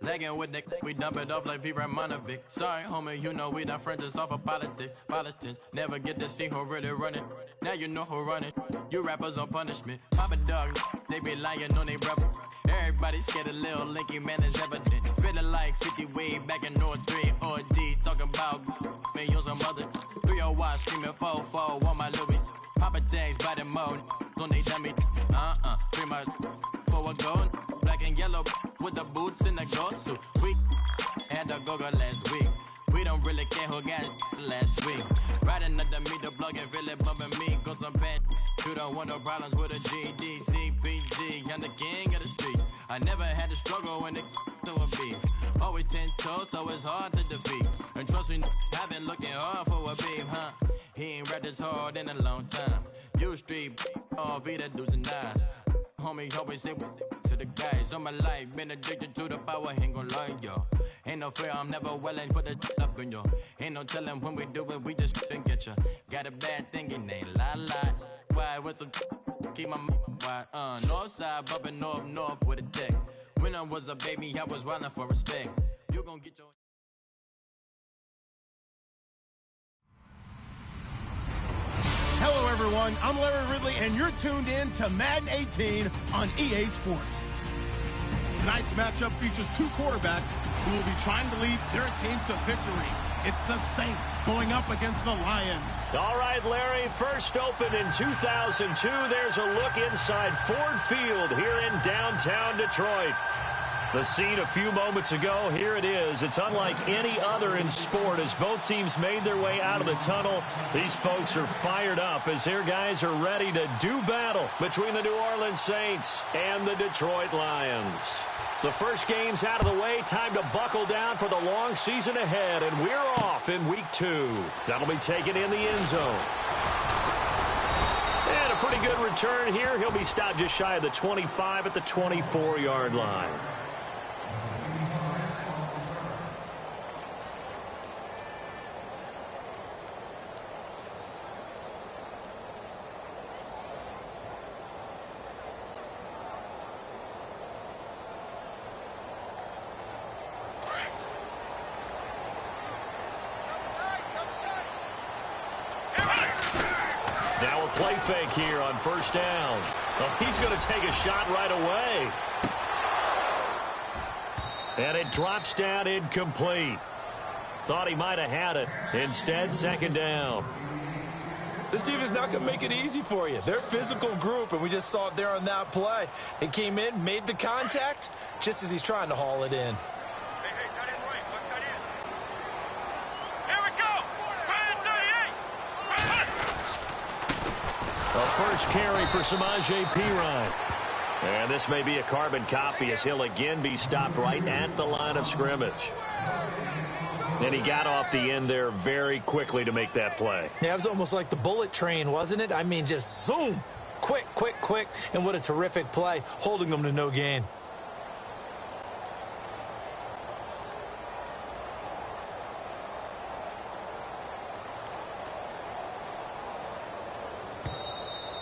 Lagging with the we dump it off like V. Ramonovic. Sorry, homie, you know we not friends, it's off of politics. Politics never get to see who really run it. Now you know who run it. You rappers on punishment. Papa dog, they be lying on they brother. Everybody scared a little linky, man, is evident. Feeling like 50 way back in 03 or D. Talking about millions on mother. 301 screaming 4-4 on my Louis. Papa tags by the mode. Don't they tell me, pretty much for a gold. Black and yellow with the boots and the gold suit. We had the go-go last week. We don't really care who got last week. Riding under me, the block and really bumping me. Cause I'm bad. You don't want no problems with a GD, CPG. I'm the king of the streets. I never had to struggle when it to a beef. Always 10 toes, so it's hard to defeat. And trust me, I've been looking hard for a beef, huh? He ain't rapped this hard in a long time. You street, all Vita dudes and eyes. Homie, always say to the guys on my life. Been addicted to the power, ain't gon' lie, yo. Ain't no fear, I'm never willing, put the up in yo. Ain't no telling when we do it, we just didn't get ya. Got a bad thing, it ain't lie. Why, with some keep my wide, north side, bumping north with a deck. When I was a baby, I was wildin' for respect. You gon' get your... Hello, everyone. I'm Larry Ridley, and you're tuned in to Madden 18 on EA Sports. Tonight's matchup features two quarterbacks who will be trying to lead their team to victory. It's the Saints going up against the Lions. All right, Larry, first opened in 2002. There's a look inside Ford Field here in downtown Detroit. The scene a few moments ago, here it is. It's unlike any other in sport as both teams made their way out of the tunnel. These folks are fired up as their guys are ready to do battle between the New Orleans Saints and the Detroit Lions. The first game's out of the way. Time to buckle down for the long season ahead, and we're off in week 2. That'll be taken in the end zone. And a pretty good return here. He'll be stopped just shy of the 25 at the 24-yard line. Now a play fake here on first down. Oh, he's going to take a shot right away. And it drops down incomplete. Thought he might have had it. Instead, second down. This team is not going to make it easy for you. They're a physical group, and we just saw it there on that play. He came in, made the contact, just as he's trying to haul it in. A first carry for Samaje Perine. And this may be a carbon copy as he'll again be stopped right at the line of scrimmage. And he got off the end there very quickly to make that play. Yeah, it was almost like the bullet train, wasn't it? I mean, just zoom. Quick. And what a terrific play, holding them to no gain.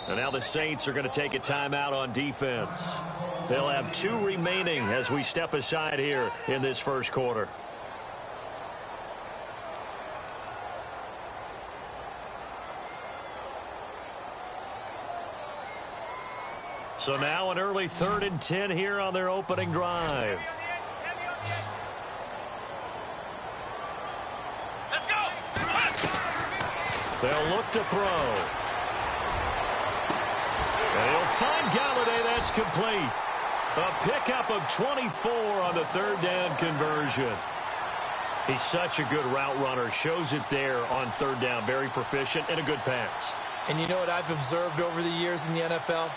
And now the Saints are going to take a timeout on defense. They'll have 2 remaining as we step aside here in this first quarter. So now an early 3rd and 10 here on their opening drive. They'll look to throw. And he'll find Galladay. That's complete. A pickup of 24 on the 3rd down conversion. He's such a good route runner. Shows it there on 3rd down. Very proficient and a good pass. And you know what I've observed over the years in the NFL?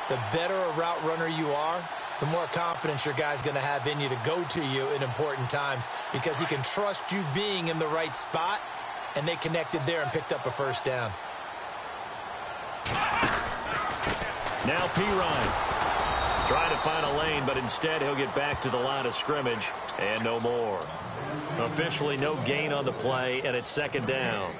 The better a route runner you are, the more confidence your guy's going to have in you to go to you in important times because he can trust you being in the right spot, and they connected there and picked up a first down. Now Perine trying to find a lane, but instead he'll get back to the line of scrimmage and no more. Officially no gain on the play, and it's 2nd down.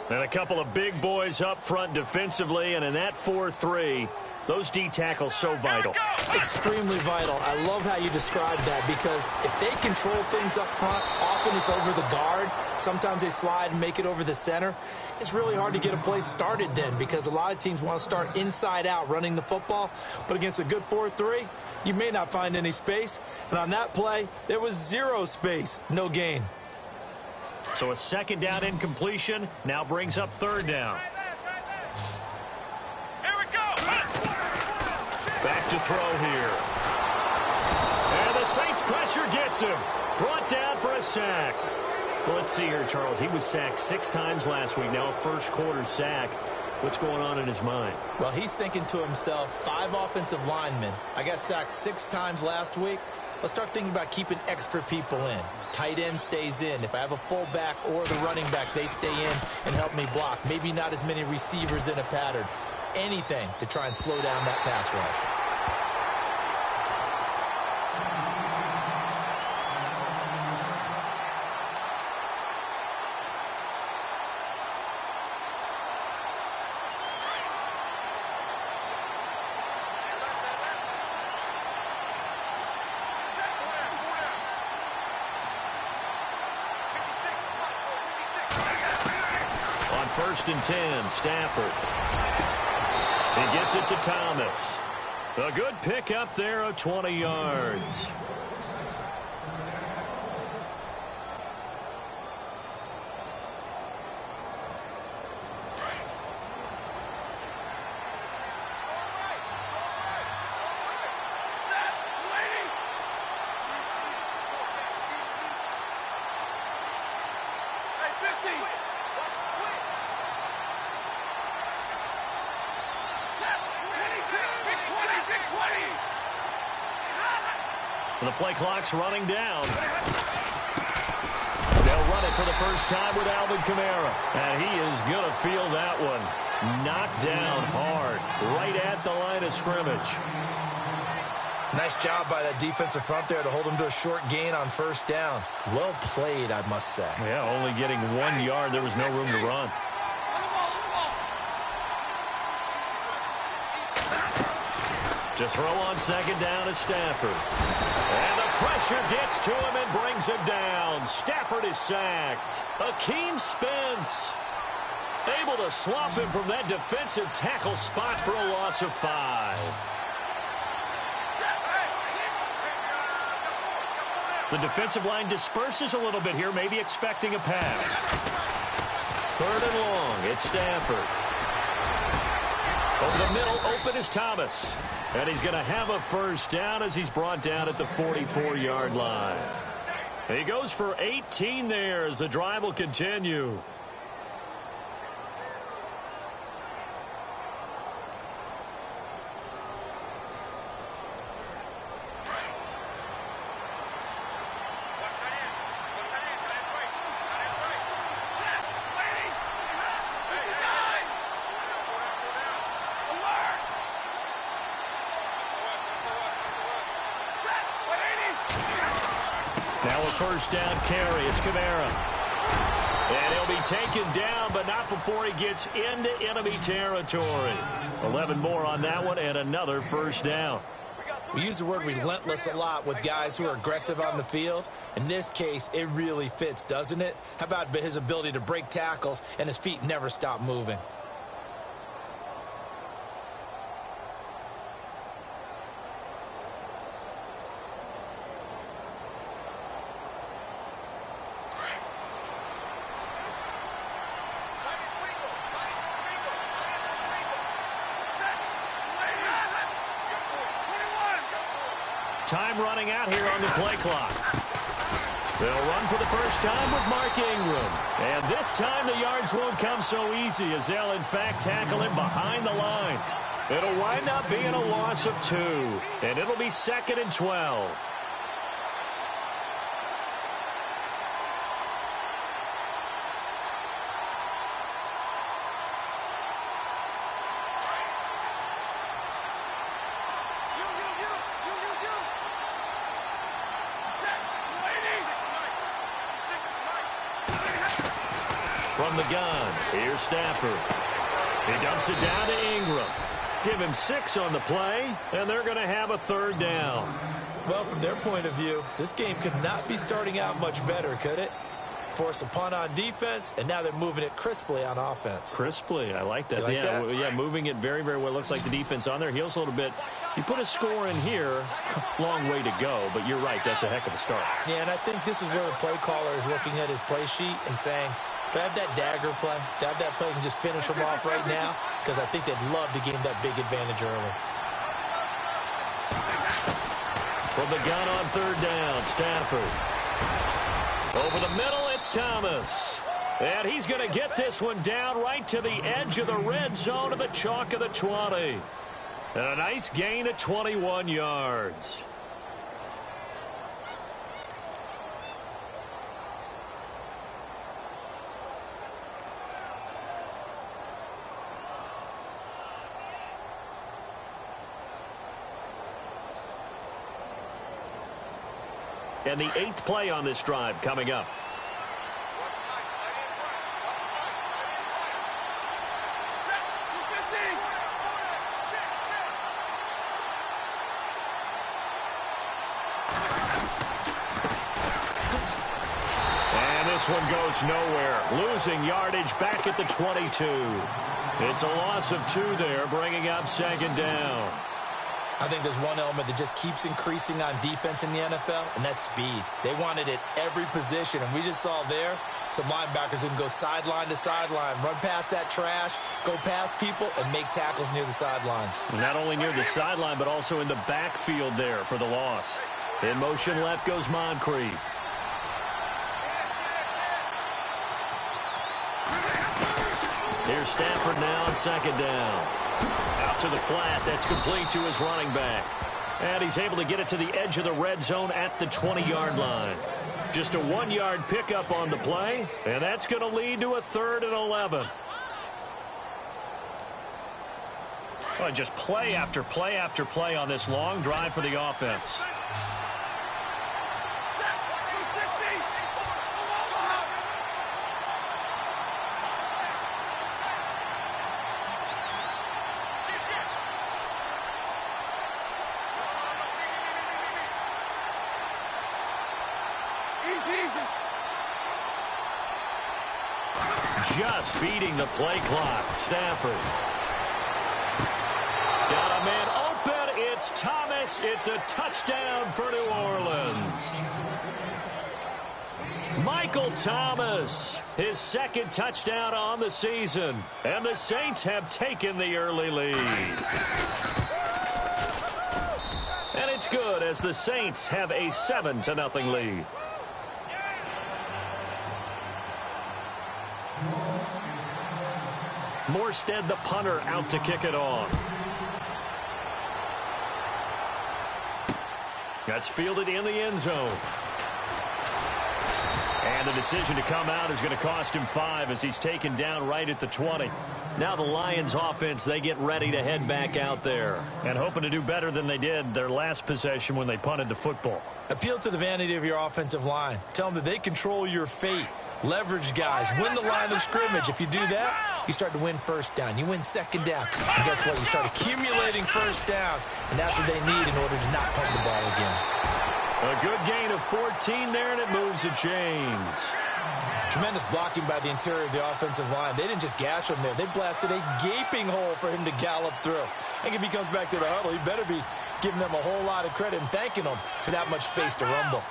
And a couple of big boys up front defensively, and in that 4-3, those D tackles so vital. Extremely vital. I love how you described that, because if they control things up front, often it's over the guard. Sometimes they slide and make it over the center. It's really hard to get a play started then, because a lot of teams want to start inside out running the football. But against a good 4-3, you may not find any space. And on that play, there was zero space, no gain. So a second down incompletion now brings up third down. Back to throw here. And the Saints pressure gets him. Brought down for a sack. Well, let's see here, Charles. He was sacked 6 times last week. Now a first-quarter sack. What's going on in his mind? Well, he's thinking to himself, 5 offensive linemen. I got sacked 6 times last week. Let's start thinking about keeping extra people in. Tight end stays in. If I have a fullback or the running back, they stay in and help me block. Maybe not as many receivers in a pattern. Anything to try and slow down that pass rush. On 1st and 10, Stafford. He gets it to Thomas. A good pick up there of 20 yards. And the play clock's running down. They'll run it for the first time with Alvin Kamara. And he is going to feel that one. Knocked down hard, right at the line of scrimmage. Nice job by that defensive front there to hold him to a short gain on 1st down. Well played, I must say. Yeah, only getting 1 yard. There was no room to run. To throw on 2nd down is Stafford. And the pressure gets to him and brings him down. Stafford is sacked. Akeem Spence able to swap him from that defensive tackle spot for a loss of 5. The defensive line disperses a little bit here, maybe expecting a pass. 3rd and long, it's Stafford. Over the middle, open is Thomas. And he's going to have a 1st down as he's brought down at the 44-yard line. He goes for 18 there as the drive will continue. Now a 1st down carry. It's Kamara. And he'll be taken down, but not before he gets into enemy territory. 11 more on that one, and another 1st down. We use the word relentless a lot with guys who are aggressive on the field. In this case, it really fits, doesn't it? How about his ability to break tackles and his feet never stop moving? Time running out here on the play clock. They'll run for the first time with Mark Ingram. And this time the yards won't come so easy as they'll in fact tackle him behind the line. It'll wind up being a loss of 2. And it'll be 2nd and 12. From the gun, here's Stafford. He dumps it down to Ingram. Give him 6 on the play, and they're going to have a 3rd down. Well, from their point of view, this game could not be starting out much better, could it? Force a punt on defense, and now they're moving it crisply on offense. Crisply, I like that. You like that? Yeah, moving it very, very well. Looks like the defense on their heels a little bit. You put a score in here, long way to go, but you're right, that's a heck of a start. Yeah, and I think this is where the play caller is looking at his play sheet and saying, do I have that dagger play? Do I have that play and just finish them off right now? Because I think they'd love to gain that big advantage early. From the gun on 3rd down, Stafford. Over the middle, it's Thomas. And he's going to get this one down right to the edge of the red zone of the chalk of the 20. And a nice gain of 21 yards. And the 8th play on this drive coming up. And this one goes nowhere. Losing yardage back at the 22. It's a loss of 2 there, bringing up 2nd down. I think there's one element that just keeps increasing on defense in the NFL, and that's speed. They want it at every position, and we just saw there some linebackers who can go sideline to sideline, run past that trash, go past people, and make tackles near the sidelines. Not only near the sideline, but also in the backfield there for the loss. In motion left goes Moncrief. Here's Stafford now on 2nd down. Out to the flat. That's complete to his running back. And he's able to get it to the edge of the red zone at the 20-yard line. Just a 1-yard pickup on the play, and that's going to lead to a 3rd and 11. Well, just play after play after play on this long drive for the offense. Just beating the play clock. Stafford. Got a man open. It's Thomas. It's a touchdown for New Orleans. Michael Thomas, his 2nd touchdown on the season. And the Saints have taken the early lead. And it's good as the Saints have a 7-0 lead. Morstead, the punter, out to kick it off. That's fielded in the end zone. And the decision to come out is going to cost him 5 as he's taken down right at the 20. Now the Lions offense, they get ready to head back out there. And hoping to do better than they did their last possession when they punted the football. Appeal to the vanity of your offensive line. Tell them that they control your fate. Leverage guys. Win the line of scrimmage. If you do that, you start to win 1st down. You win 2nd down. And guess what? You start accumulating 1st downs. And that's what they need in order to not punt the ball again. A good gain of 14 there, and it moves the chains. Tremendous blocking by the interior of the offensive line. They didn't just gash him there. They blasted a gaping hole for him to gallop through. I think if he comes back to the huddle, he better be giving them a whole lot of credit and thanking them for that much space to rumble.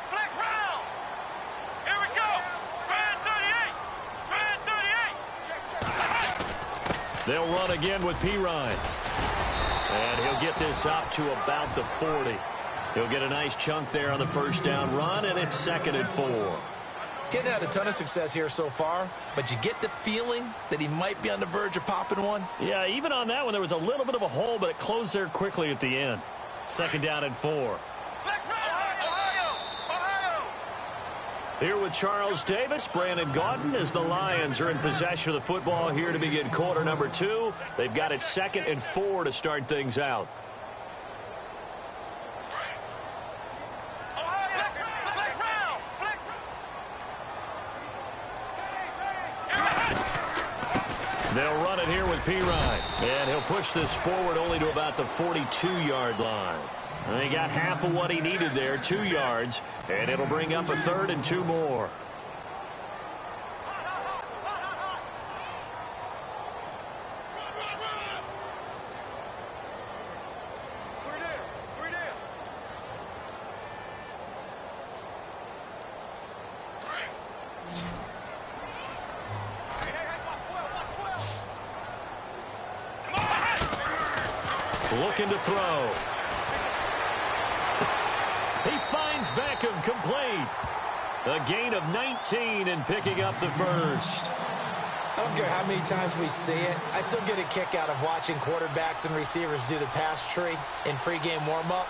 They'll run again with Pirine. And he'll get this up to about the 40. He'll get a nice chunk there on the 1st down run, and it's 2nd and 4. Getting had a ton of success here so far, but you get the feeling that he might be on the verge of popping one. Yeah, even on that one, there was a little bit of a hole, but it closed there quickly at the end. 2nd down and 4. Here with Charles Davis, Brandon Gaudin, as the Lions are in possession of the football here to begin quarter number 2. They've got it 2nd and 4 to start things out. They'll run it here with Pirine. And he'll push this forward only to about the 42-yard line. And he got half of what he needed there, 2 yards. And it'll bring up a 3rd and 2 more. Looking to throw. He finds Beckham complete. A gain of 19 and picking up the first. I don't care how many times we see it. I still get a kick out of watching quarterbacks and receivers do the pass tree in pregame warm-up.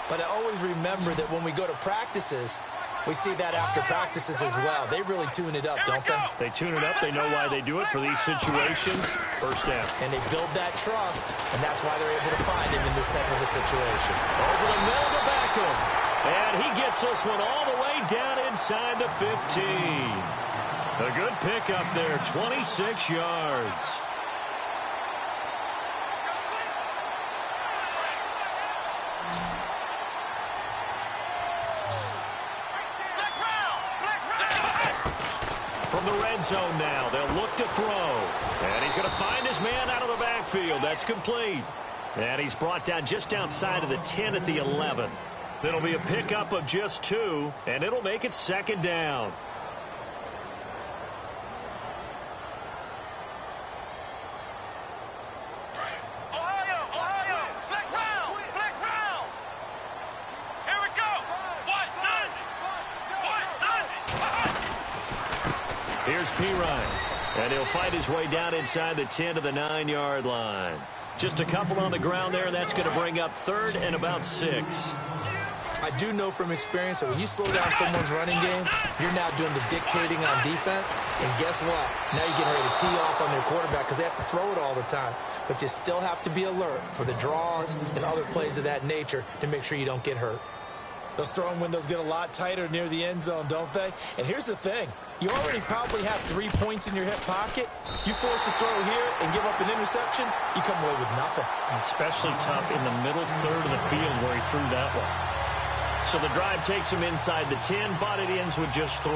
But I always remember that when we go to practices, we see that after practices as well. They really tune it up, don't they? They tune it up. They know why they do it for these situations. First down. And they build that trust, and that's why they're able to find him in this type of a situation. Over the middle to Beckham. And he gets this one all the way down inside the 15. A good pickup there, 26 yards. From the red zone now, they'll look to throw. And he's going to find his man out of the backfield. That's complete. And he's brought down just outside of the 10 at the 11. It'll be a pickup of just 2, and it'll make it 2nd down. Here's Pirine, and he'll fight his way down inside the 10 to the 9-yard line. Just a couple on the ground there, and that's going to bring up 3rd and about 6. I do know from experience that when you slow down someone's running game, you're now doing the dictating on defense. And guess what? Now you're getting ready to tee off on their quarterback because they have to throw it all the time. But you still have to be alert for the draws and other plays of that nature to make sure you don't get hurt. Those throwing windows get a lot tighter near the end zone, don't they? And here's the thing. You already probably have 3 points in your hip pocket. You force a throw here and give up an interception, you come away with nothing. Especially tough in the middle third of the field where he threw that one. So the drive takes him inside the 10, but it ends with just 3.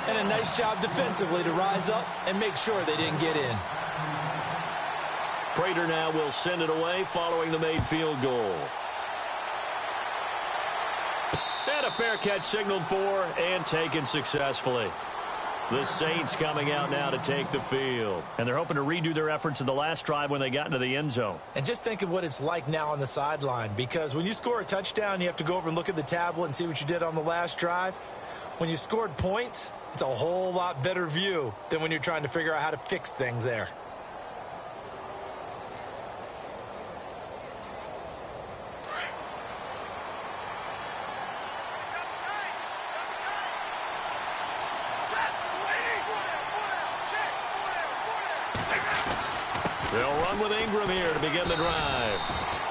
And a nice job defensively to rise up and make sure they didn't get in. Prater now will send it away following the made field goal. And a fair catch signaled for and taken successfully. The Saints coming out now to take the field. And they're hoping to redo their efforts in the last drive when they got into the end zone. And just think of what it's like now on the sideline. Because when you score a touchdown, you have to go over and look at the tablet and see what you did on the last drive. When you scored points, it's a whole lot better view than when you're trying to figure out how to fix things there. They'll run with Ingram here to begin the drive.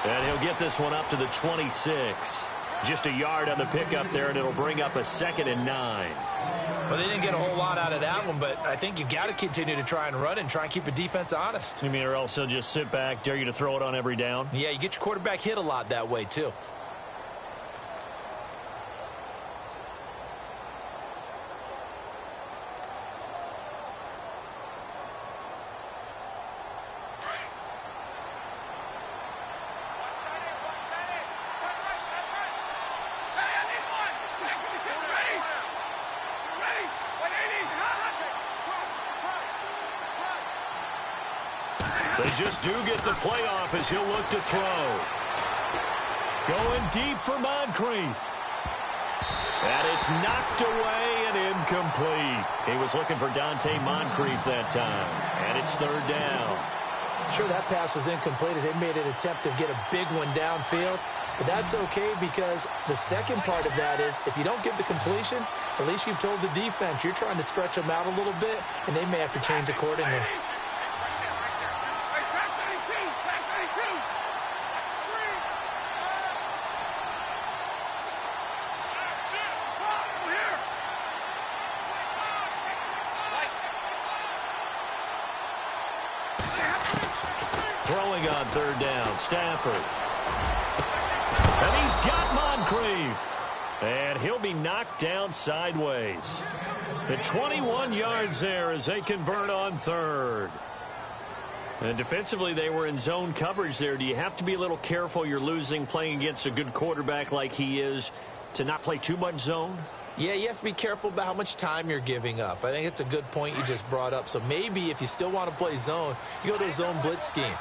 And he'll get this one up to the 26. Just a yard on the pickup there, and it'll bring up a 2nd and 9. Well, they didn't get a whole lot out of that one, but I think you've got to continue to try and run and try and keep the defense honest. You mean or else he'll just sit back, dare you to throw it on every down? Yeah, you get your quarterback hit a lot that way, too. They just do get the playoff as he'll look to throw. Going deep for Moncrief. And it's knocked away and incomplete. He was looking for Dante Moncrief that time. And it's 3rd down. Sure, that pass was incomplete as they made an attempt to get a big one downfield. But that's okay because the second part of that is if you don't get the completion, at least you've told the defense you're trying to stretch them out a little bit, and they may have to change accordingly. Stafford. And he's got Moncrief. And he'll be knocked down sideways. At 21 yards there as they convert on third. And defensively, they were in zone coverage there. Do you have to be a little careful? You're losing playing against a good quarterback like he is to not play too much zone? Yeah, you have to be careful about how much time you're giving up. I think it's a good point you just brought up. So maybe if you still want to play zone, you go to a zone blitz scheme.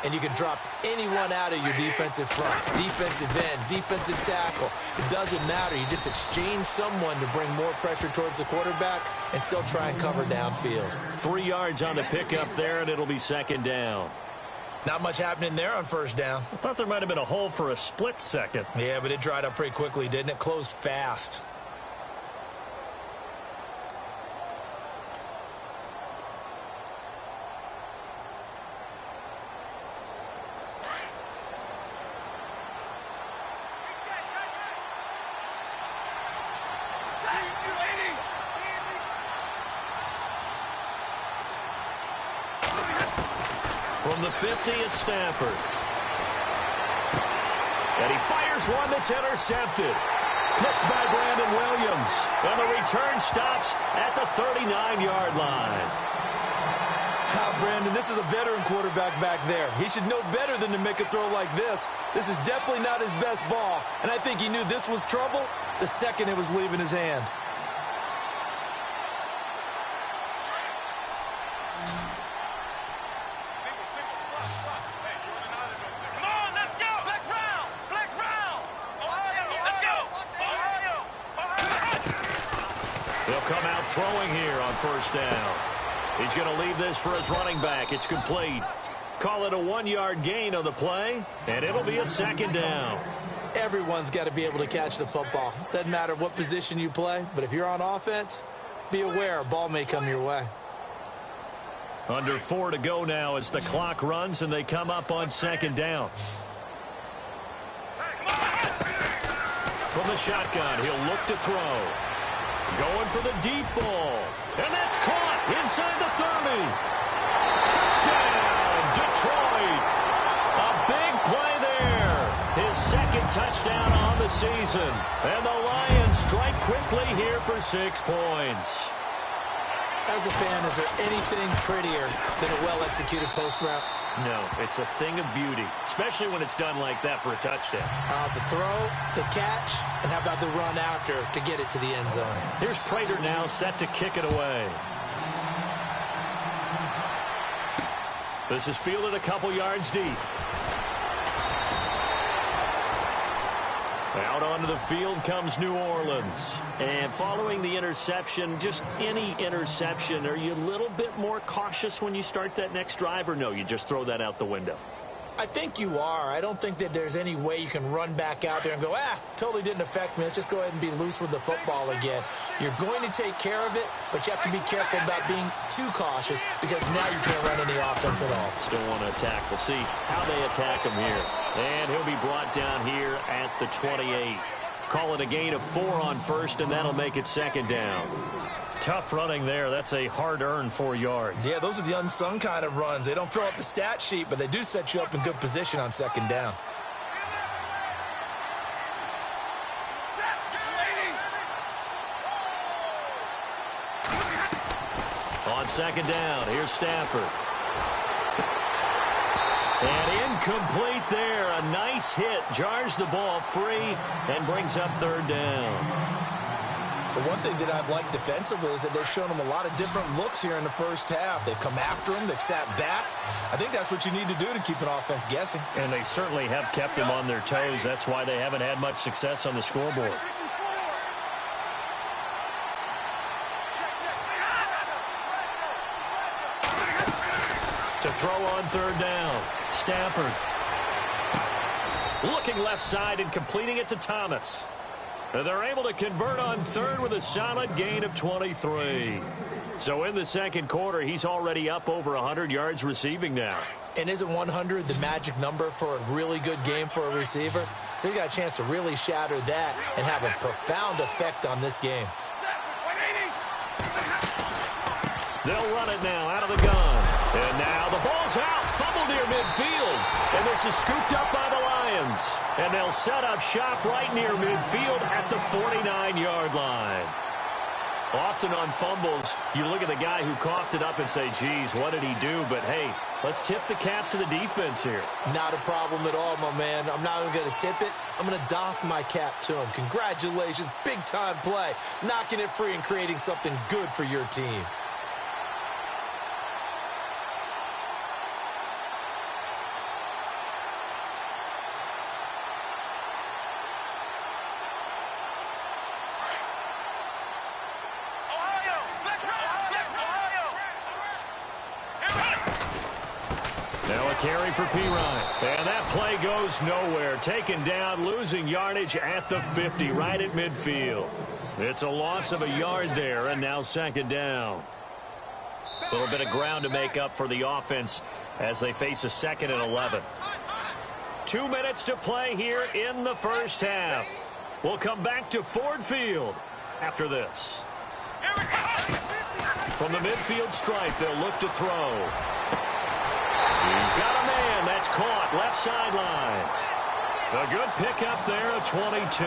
And you can drop anyone out of your defensive front, defensive end, defensive tackle. It doesn't matter. You just exchange someone to bring more pressure towards the quarterback and still try and cover downfield. 3 yards on the pickup there, and it'll be second down. Not much happening there on first down. I thought there might have been a hole for a split second. Yeah, but it dried up pretty quickly, didn't it? Closed fast. From the 50, it's Stafford. And he fires one that's intercepted. Picked by Brandon Williams. And the return stops at the 39-yard line. Brandon, this is a veteran quarterback back there. He should know better than to make a throw like this. This is definitely not his best ball. And I think he knew this was trouble the second it was leaving his hand. He'll come out throwing here on first down. He's going to leave this for his running back. It's complete. Call it a 1-yard gain on the play, and it'll be a second down. Everyone's got to be able to catch the football. Doesn't matter what position you play, but if you're on offense, be aware a ball may come your way. Under 4 to go now as the clock runs, and they come up on second down. From the shotgun, he'll look to throw. Going for the deep ball. And that's caught inside the 30. Touchdown, Detroit. A big play there. His second touchdown on the season. And the Lions strike quickly here for 6 points. As a fan, is there anything prettier than a well-executed post route? No, it's a thing of beauty, especially when it's done like that for a touchdown. The throw, the catch, and how about the run after to get it to the end zone? Here's Prater now set to kick it away. This is fielded a couple yards deep. Out onto the field comes New Orleans. And following the interception, just any interception, are you a little bit more cautious when you start that next drive, or no, you just throw that out the window? I think you are. I don't think that there's any way you can run back out there and go, totally didn't affect me. Let's just go ahead and be loose with the football again. You're going to take care of it, but you have to be careful about being too cautious because now you can't run any offense at all. Still want to attack. We'll see how they attack him here. And he'll be brought down here at the 28. Call it a gain of 4 on first, and that'll make it second down. Tough running there. That's a hard-earned 4 yards. Yeah, those are the unsung kind of runs. They don't fill up the stat sheet, but they do set you up in good position on second down. On second down, here's Stafford. And incomplete there. A nice hit. Jars the ball free and brings up third down. The one thing that I've liked defensively is that they've shown them a lot of different looks here in the first half. They've come after him. They've sat back. I think that's what you need to do to keep an offense guessing. And they certainly have kept them on their toes. That's why they haven't had much success on the scoreboard. To throw on third down, Stafford. Looking left side and completing it to Thomas. And they're able to convert on third with a solid gain of 23. So in the second quarter, he's already up over 100 yards receiving now. And isn't 100 the magic number for a really good game for a receiver? So you got a chance to really shatter that and have a profound effect on this game. They'll run it now out of the gun. And now the ball's out, fumbled near midfield. And this is scooped up by the Lions. And they'll set up shop right near midfield at the 49-yard line. Often on fumbles, you look at the guy who coughed it up and say, geez, what did he do? But, hey, let's tip the cap to the defense here. Not a problem at all, my man. I'm not even going to tip it. I'm going to doff my cap to him. Congratulations, big-time play. Knocking it free and creating something good for your team. Carry for Pirine. And that play goes nowhere. Taken down, losing yardage at the 50, right at midfield. It's a loss of a yard there, and now second down. A little bit of ground to make up for the offense as they face a 2nd and 11. 2 minutes to play here in the first half. We'll come back to Ford Field after this. From the midfield stripe, they'll look to throw. He's got a man. That's caught. Left sideline. A good pickup there, a 22.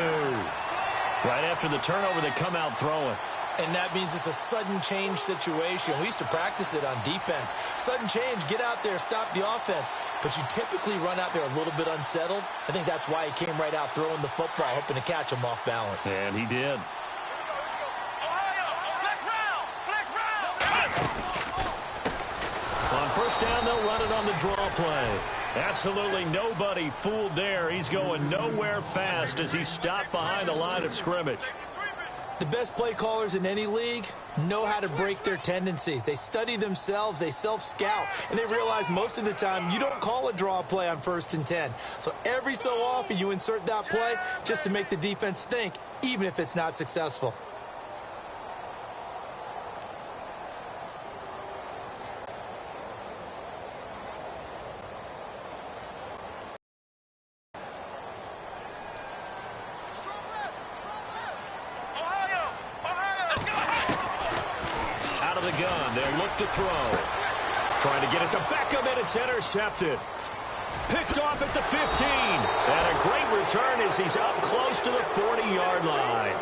Right after the turnover, they come out throwing. And that means it's a sudden change situation. We used to practice it on defense. Sudden change, get out there, stop the offense. But you typically run out there a little bit unsettled. I think that's why he came right out throwing the football, hoping to catch him off balance. And he did. On first down, they'll run it on the draw play. Absolutely nobody fooled there. He's going nowhere fast as he's stopped behind the line of scrimmage. The best play callers in any league know how to break their tendencies. They study themselves, they self-scout, and they realize most of the time you don't call a draw play on 1st and 10. So every so often you insert that play just to make the defense think, even if it's not successful. To throw. Trying to get it to Beckham, and it's intercepted. Picked off at the 15. And a great return as he's up close to the 40-yard line.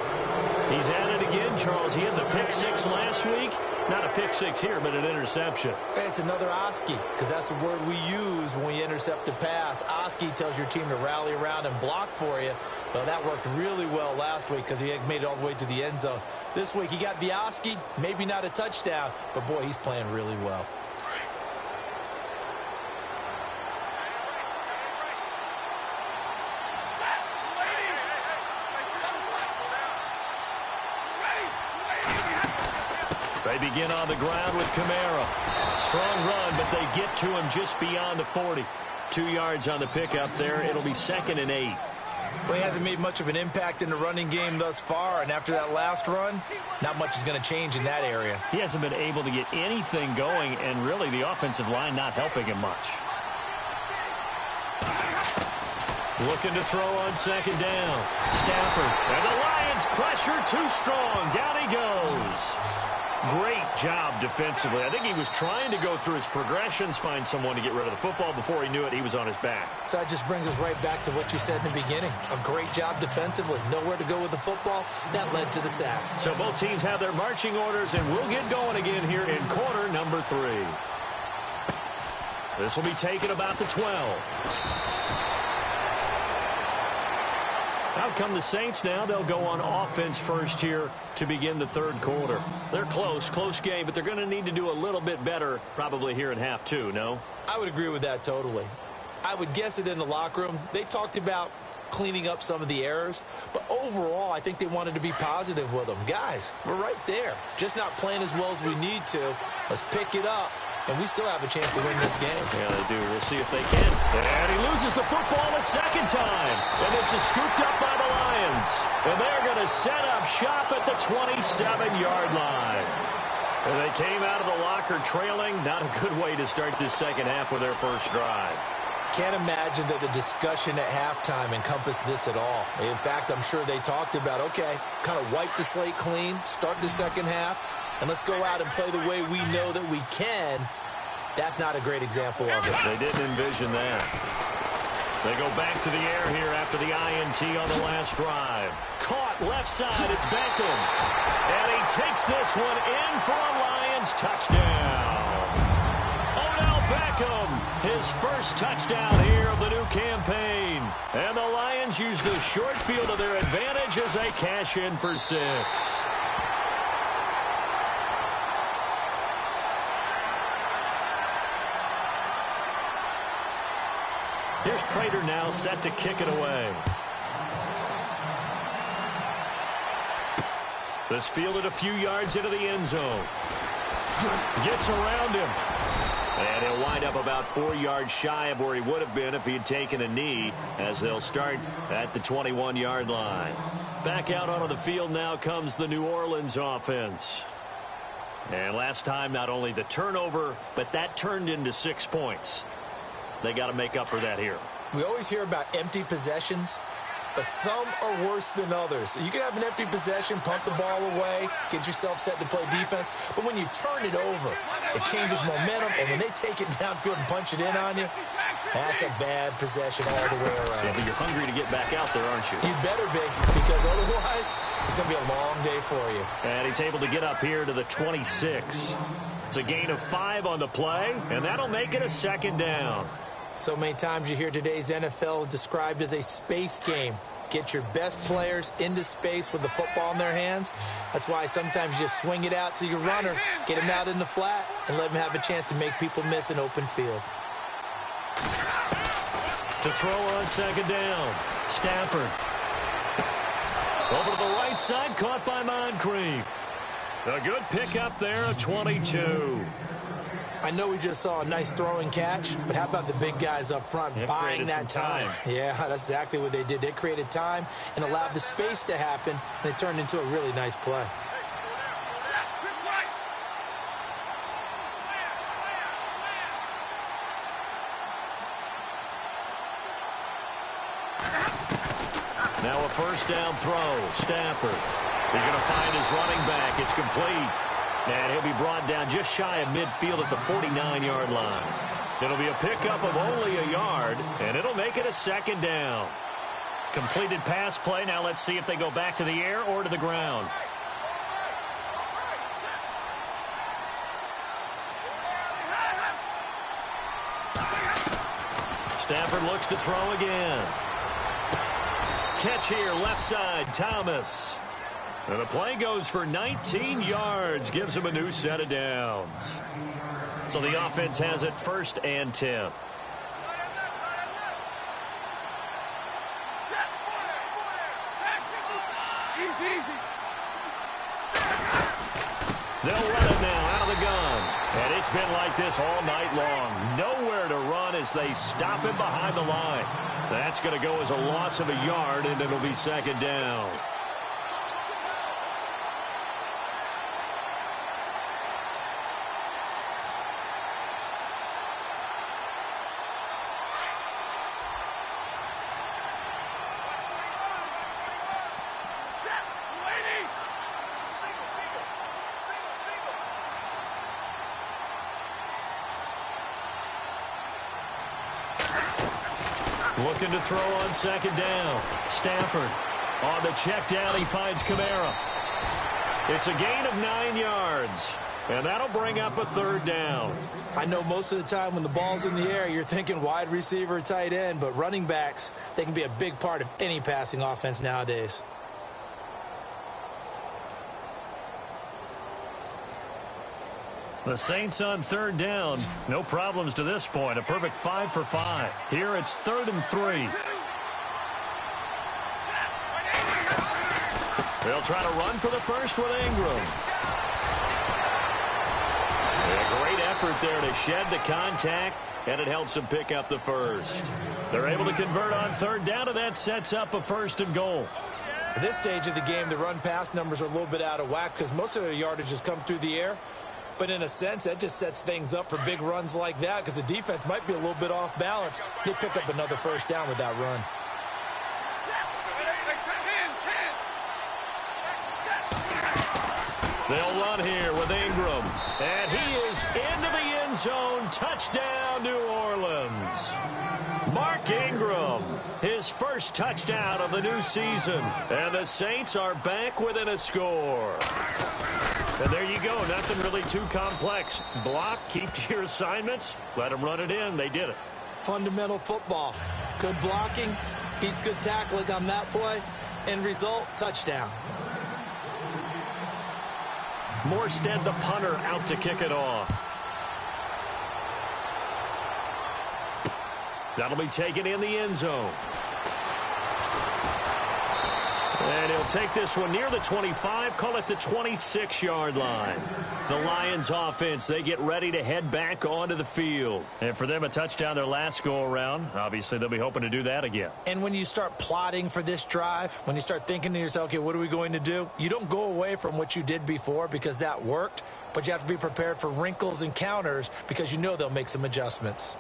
He's at it again, Charles. He had the pick 6 last week. Not a pick 6 here, but an interception. Hey, it's another Oski, because that's the word we use when we intercept a pass. Oski tells your team to rally around and block for you. Well, that worked really well last week because he made it all the way to the end zone. This week, he got the Oski, maybe not a touchdown, but, boy, he's playing really well. They begin on the ground with Kamara. Strong run, but they get to him just beyond the 40. 2 yards on the pickup there. It'll be 2nd and 8. Well, he hasn't made much of an impact in the running game thus far, and after that last run, not much is going to change in that area. He hasn't been able to get anything going, and really the offensive line not helping him much. Looking to throw on 2nd down. Stafford. And the Lions pressure too strong. Down he goes. Great job defensively. I think he was trying to go through his progressions, find someone to get rid of the football. Before he knew it, he was on his back. So that just brings us right back to what you said in the beginning. A great job defensively. Nowhere to go with the football. That led to the sack. So both teams have their marching orders, and we'll get going again here in quarter number 3. This will be taken about the 12. Out come the Saints now. They'll go on offense first here to begin the 3rd quarter. They're close game, but they're going to need to do a little bit better probably here in half 2, no? I would agree with that totally. I would guess it in the locker room. They talked about cleaning up some of the errors, but overall I think they wanted to be positive with them. Guys, we're right there. Just not playing as well as we need to. Let's pick it up. And we still have a chance to win this game. Yeah, they do. We'll see if they can. And he loses the football a 2nd time. And this is scooped up by the Lions. And they're going to set up shop at the 27-yard line. And they came out of the locker trailing. Not a good way to start this second half with their first drive. Can't imagine that the discussion at halftime encompassed this at all. In fact, I'm sure they talked about, okay, kind of wipe the slate clean, start the second half, and let's go out and play the way we know that we can That's not a great example of it. They didn't envision that. They go back to the air here after the INT on the last drive. Caught left side, it's Beckham. And he takes this one in for a Lions touchdown. Odell Beckham, his first touchdown here of the new campaign. And the Lions use the short field to their advantage as they cash in for 6. Here's Prater now set to kick it away. This fielded a few yards into the end zone. Gets around him. And he'll wind up about 4 yards shy of where he would have been if he had taken a knee, as they'll start at the 21-yard line. Back out onto the field now comes the New Orleans offense. And last time, not only the turnover, but that turned into 6 points. They got to make up for that here. We always hear about empty possessions, but some are worse than others. You can have an empty possession, pump the ball away, get yourself set to play defense, but when you turn it over, it changes momentum, and when they take it downfield and punch it in on you, that's a bad possession all the way around. Yeah, but you're hungry to get back out there, aren't you? You better be, because otherwise, it's going to be a long day for you. And he's able to get up here to the 26. It's a gain of 5 on the play, and that'll make it a 2nd down. So many times you hear today's NFL described as a space game. Get your best players into space with the football in their hands. That's why sometimes you just swing it out to your runner, get him out in the flat, and let him have a chance to make people miss an open field. To throw on 2nd down, Stafford. Over to the right side, caught by Moncrief. A good pickup there, a 22. I know we just saw a nice throwing catch, but how about the big guys up front buying that time? Yeah, that's exactly what they did. They created time and allowed the space to happen, and it turned into a really nice play. Now a 1st down throw. Stafford. He's going to find his running back. It's complete. And he'll be brought down just shy of midfield at the 49-yard line. It'll be a pickup of only a yard, and it'll make it a 2nd down. Completed pass play. Now let's see if they go back to the air or to the ground. Stafford looks to throw again. Catch here, left side, Thomas. And the play goes for 19 yards, gives him a new set of downs. So the offense has it 1st and 10. They'll run it now out of the gun. And it's been like this all night long. Nowhere to run as they stop him behind the line. That's going to go as a loss of a yard, and it'll be 2nd down. Looking to throw on 2nd down. Stafford on the check down. He finds Kamara. It's a gain of 9 yards. And that'll bring up a 3rd down. I know most of the time when the ball's in the air, you're thinking wide receiver, tight end, but running backs, they can be a big part of any passing offense nowadays. The Saints on 3rd down. No problems to this point. A perfect 5 for 5. Here it's 3rd and 3. They'll try to run for the first with Ingram. A great effort there to shed the contact, and it helps them pick up the first. They're able to convert on 3rd down, and that sets up a 1st and goal. At this stage of the game, the run-pass numbers are a little bit out of whack because most of their yardage has come through the air. But in a sense, that just sets things up for big runs like that because the defense might be a little bit off balance. They pick up another 1st down with that run. They'll run here with Ingram. And he is into the end zone. Touchdown, New Orleans. Mark Ingram, his first touchdown of the new season. And the Saints are back within a score. And there you go. Nothing really too complex. Block, keep to your assignments, let them run it in. They did it. Fundamental football. Good blocking beats good tackling on that play. End result, touchdown. Morstead, the punter, out to kick it off. That'll be taken in the end zone. And he'll take this one near the 25, call it the 26-yard line. The Lions offense, they get ready to head back onto the field. And for them, a touchdown their last go-around. Obviously, they'll be hoping to do that again. And when you start plotting for this drive, when you start thinking to yourself, okay, what are we going to do? You don't go away from what you did before because that worked, but you have to be prepared for wrinkles and counters because you know they'll make some adjustments.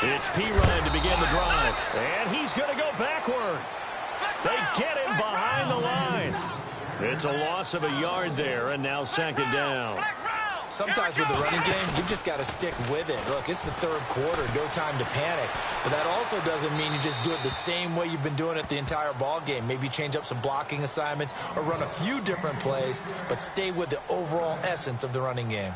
It's P-Ryan to begin the drive. And he's going to go backward. They get him behind the line. It's a loss of a yard there, and now second down. Sometimes with the running game, you've just got to stick with it. Look, it's the third quarter, no time to panic. But that also doesn't mean you just do it the same way you've been doing it the entire ball game. Maybe change up some blocking assignments or run a few different plays, but stay with the overall essence of the running game.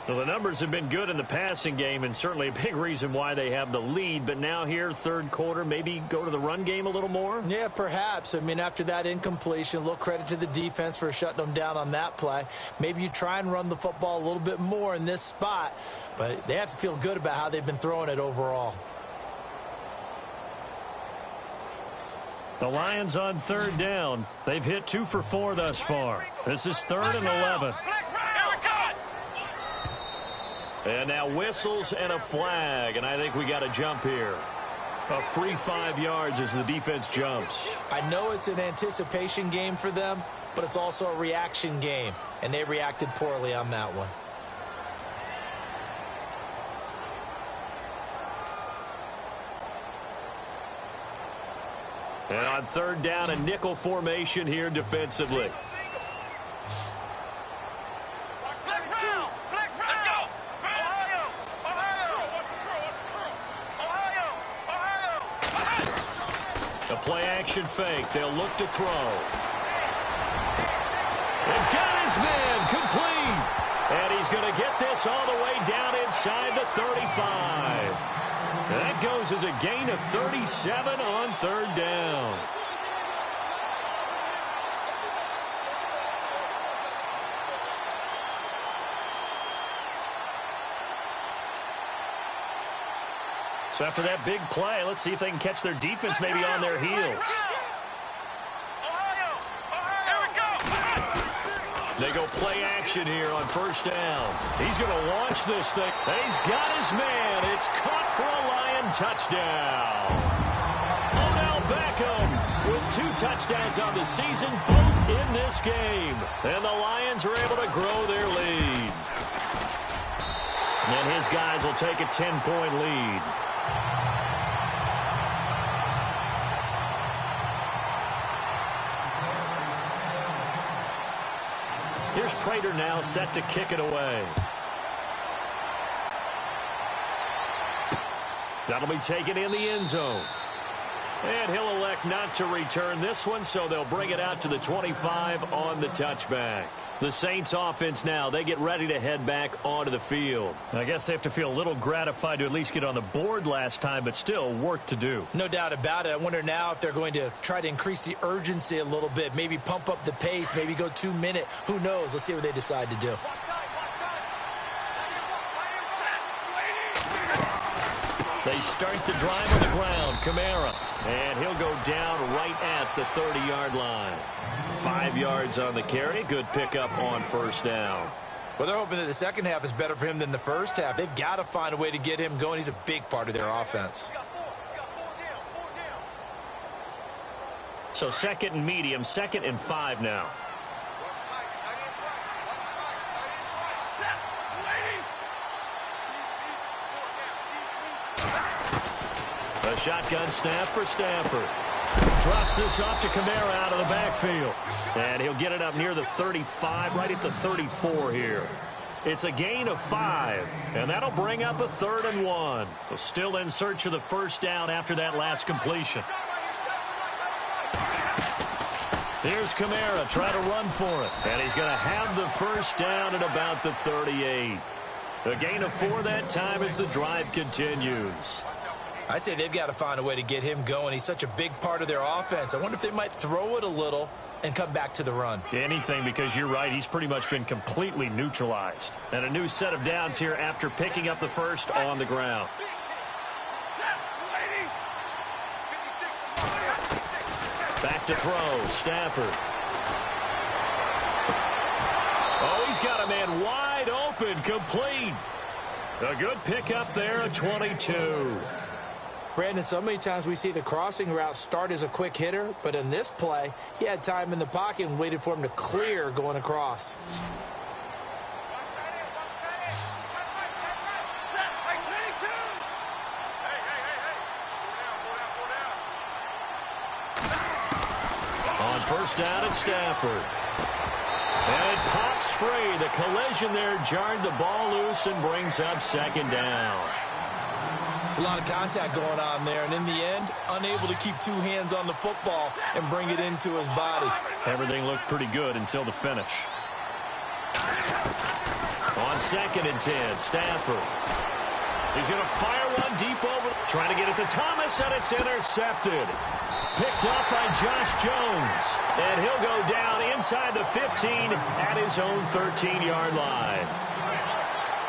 Well, the numbers have been good in the passing game, and certainly a big reason why they have the lead. But now here, third quarter, maybe go to the run game a little more? Yeah, perhaps. I mean, after that incompletion, a little credit to the defense for shutting them down on that play. Maybe you try and run the football a little bit more in this spot, but they have to feel good about how they've been throwing it overall. The Lions on third down. They've hit 2 for 4 thus far. This is 3rd and 11. And now whistles and a flag, and I think we got a jump here. A free 5 yards as the defense jumps. I know it's an anticipation game for them, but it's also a reaction game, and they reacted poorly on that one. And on third down, a nickel formation here defensively. Play-action fake. They'll look to throw. And got his man complete. And he's going to get this all the way down inside the 35. And that goes as a gain of 37 on third down. So after that big play, let's see if they can catch their defense maybe on their heels. They go play action here on first down. He's going to launch this thing. He's got his man. It's caught for a Lion touchdown. Odell Beckham with 2 touchdowns on the season, both in this game. And the Lions are able to grow their lead. And his guys will take a 10-point lead. Here's Prater now set to kick it away. That'll be taken in the end zone. And he'll elect not to return this one, so they'll bring it out to the 25 on the touchback. The Saints offense now, they get ready to head back onto the field. I guess they have to feel a little gratified to at least get on the board last time, but still work to do. No doubt about it. I wonder now if they're going to try to increase the urgency a little bit, maybe pump up the pace, maybe go 2-minute. Who knows? Let's see what they decide to do. They start the drive on the ground. Kamara. And he'll go down right at the 30-yard line. 5 yards on the carry. Good pickup on first down. Well, they're hoping that the second half is better for him than the first half. They've got to find a way to get him going. He's a big part of their offense. So 2nd and medium, 2nd and 5 now. A shotgun snap for Stafford. Drops this off to Kamara out of the backfield. And he'll get it up near the 35, right at the 34 here. It's a gain of 5, and that'll bring up a 3rd and 1. So still in search of the first down after that last completion. Here's Kamara, try to run for it. And he's going to have the first down at about the 38. A gain of 4 that time as the drive continues. I'd say they've got to find a way to get him going. He's such a big part of their offense. I wonder if they might throw it a little and come back to the run. Anything, because you're right, he's pretty much been completely neutralized. And a new set of downs here after picking up the first on the ground. Back to throw, Stafford. Oh, he's got a man wide open, complete. A good pickup there, a 22. Brandon, so many times we see the crossing route start as a quick hitter, but in this play, he had time in the pocket and waited for him to clear going across. On first down at Stafford. And it pops free. The collision there jarred the ball loose and brings up 2nd down. It's a lot of contact going on there, and in the end, unable to keep 2 hands on the football and bring it into his body. Everything looked pretty good until the finish. On 2nd and 10, Stafford. He's going to fire one deep over. Trying to get it to Thomas, and it's intercepted. Picked up by Josh Jones. And he'll go down inside the 15 at his own 13-yard line.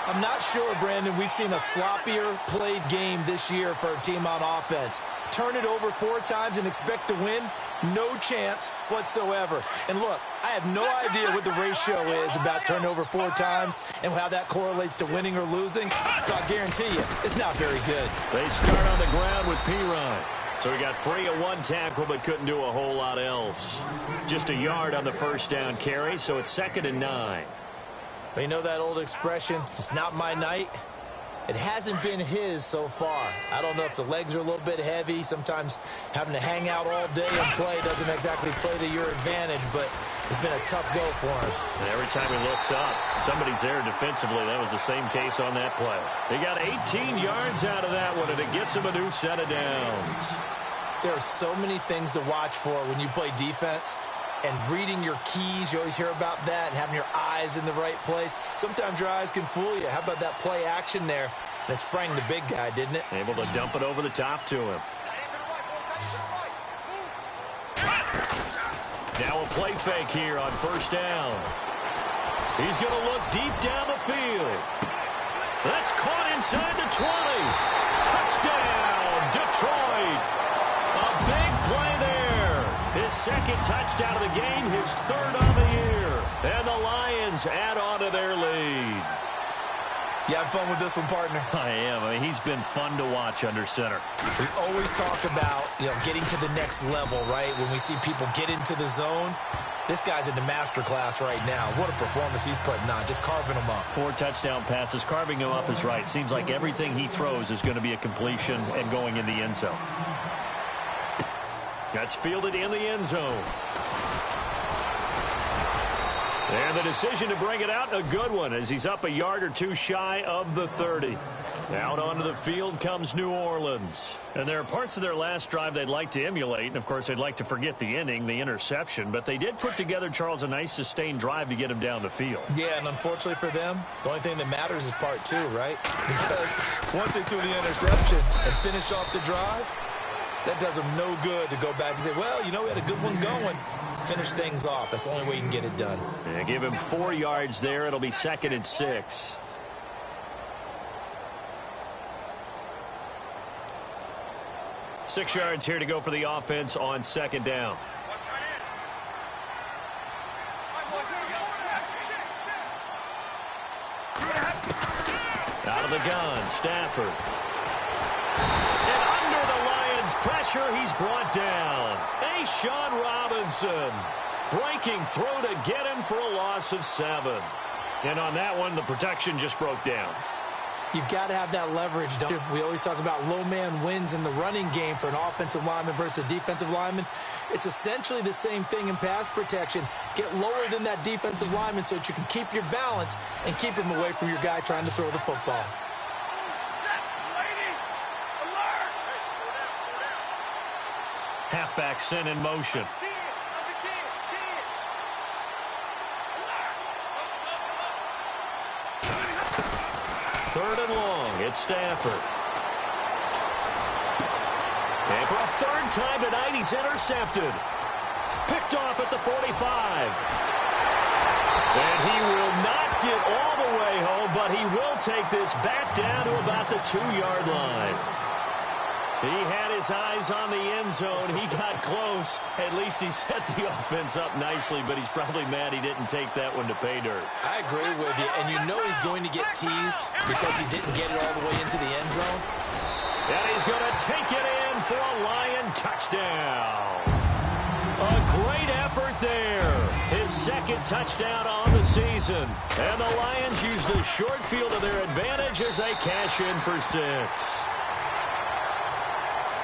I'm not sure, Brandon, we've seen a sloppier played game this year for a team on offense. Turn it over 4 times and expect to win? No chance whatsoever. And look, I have no idea what the ratio is about turnover 4 times and how that correlates to winning or losing. But I guarantee you, it's not very good. They start on the ground with P-Ryan. So he got free of 1 tackle but couldn't do a whole lot else. Just a yard on the first down carry, so it's 2nd and 9. But you know that old expression, it's not my night? It hasn't been his so far. I don't know if the legs are a little bit heavy. Sometimes having to hang out all day and play doesn't exactly play to your advantage, but it's been a tough go for him. And every time he looks up, somebody's there defensively. That was the same case on that play. He got 18 yards out of that one, and it gets him a new set of downs. There are so many things to watch for when you play defense. And reading your keys, you always hear about that, and having your eyes in the right place. Sometimes your eyes can fool you. How about that play action there? And it sprang the big guy, didn't it? Able to dump it over the top to him. Now a play fake here on first down. He's going to look deep down the field. That's caught inside the 20. Touchdown, Detroit. A big play there. His 2nd touchdown of the game, his 3rd on the year. And the Lions add on to their lead. You having fun with this one, partner? I am. I mean, he's been fun to watch under center. We always talk about, getting to the next level, right? When we see people get into the zone, this guy's in the master class right now. What a performance he's putting on, just carving them up. 4 touchdown passes. Carving them up is right. Seems like everything he throws is going to be a completion and going in the end zone. That's fielded in the end zone. And the decision to bring it out, a good one, as he's up a yard or 2 shy of the 30. Out onto the field comes New Orleans. And there are parts of their last drive they'd like to emulate, and of course they'd like to forget the inning, the interception, but they did put together, Charles, a nice sustained drive to get him down the field. Yeah, and unfortunately for them, the only thing that matters is part 2, right? Because once they threw the interception and finished off the drive, that does them no good to go back and say, well, we had a good one going. Finish things off. That's the only way you can get it done. Yeah, give him 4 yards there. It'll be 2nd and 6. Six yards here to go for the offense on 2nd down. Out of the gun, Stafford. Pressure, he's brought down. Sean Robinson breaking through to get him for a loss of 7. And on that one, the protection just broke down. You've got to have that leverage, don't you? We always talk about low man wins in the running game for an offensive lineman versus a defensive lineman. It's essentially the same thing in pass protection. Get lower than that defensive lineman so that you can keep your balance and keep him away from your guy trying to throw the football. Halfback sent in motion. Third and long, it's Stafford. And for a third time tonight, he's intercepted. Picked off at the 45. And he will not get all the way home, but he will take this back down to about the 2-yard line. He had his eyes on the end zone. He got close. At least he set the offense up nicely, but he's probably mad he didn't take that one to pay dirt. I agree with you, and you know he's going to get teased because he didn't get it all the way into the end zone. And he's going to take it in for a Lion touchdown. A great effort there. His second touchdown on the season. And the Lions use the short field to their advantage as they cash in for 6.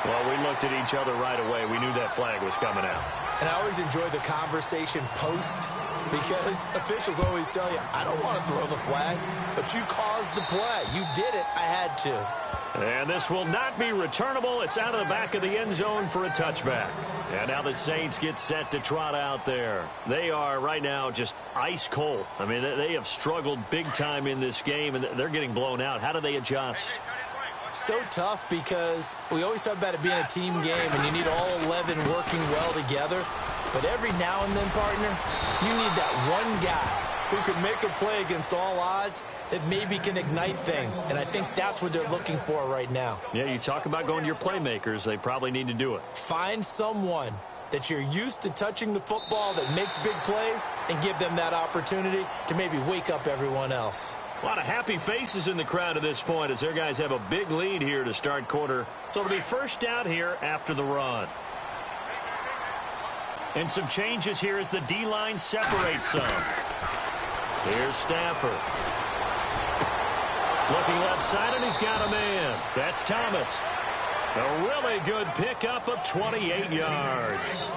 Well, we looked at each other right away. We knew that flag was coming out. And I always enjoy the conversation post because officials always tell you, I don't want to throw the flag, but you caused the play. You did it. I had to. And this will not be returnable. It's out of the back of the end zone for a touchback. And now the Saints get set to trot out there. They are right now just ice cold. I mean, they have struggled big time in this game, and they're getting blown out. How do they adjust? So tough because we always talk about it being a team game and you need all 11 working well together. But every now and then, partner, you need that one guy who can make a play against all odds that maybe can ignite things. And I think that's what they're looking for right now. Yeah, you talk about going to your playmakers. They probably need to do it. Find someone that you're used to touching the football that makes big plays and give them that opportunity to maybe wake up everyone else. A lot of happy faces in the crowd at this point as their guys have a big lead here to start quarter. So it'll be first down here after the run. And some changes here as the D-line separates some. Here's Stafford. Looking left side, and he's got a man. That's Thomas. A really good pickup of 28 yards.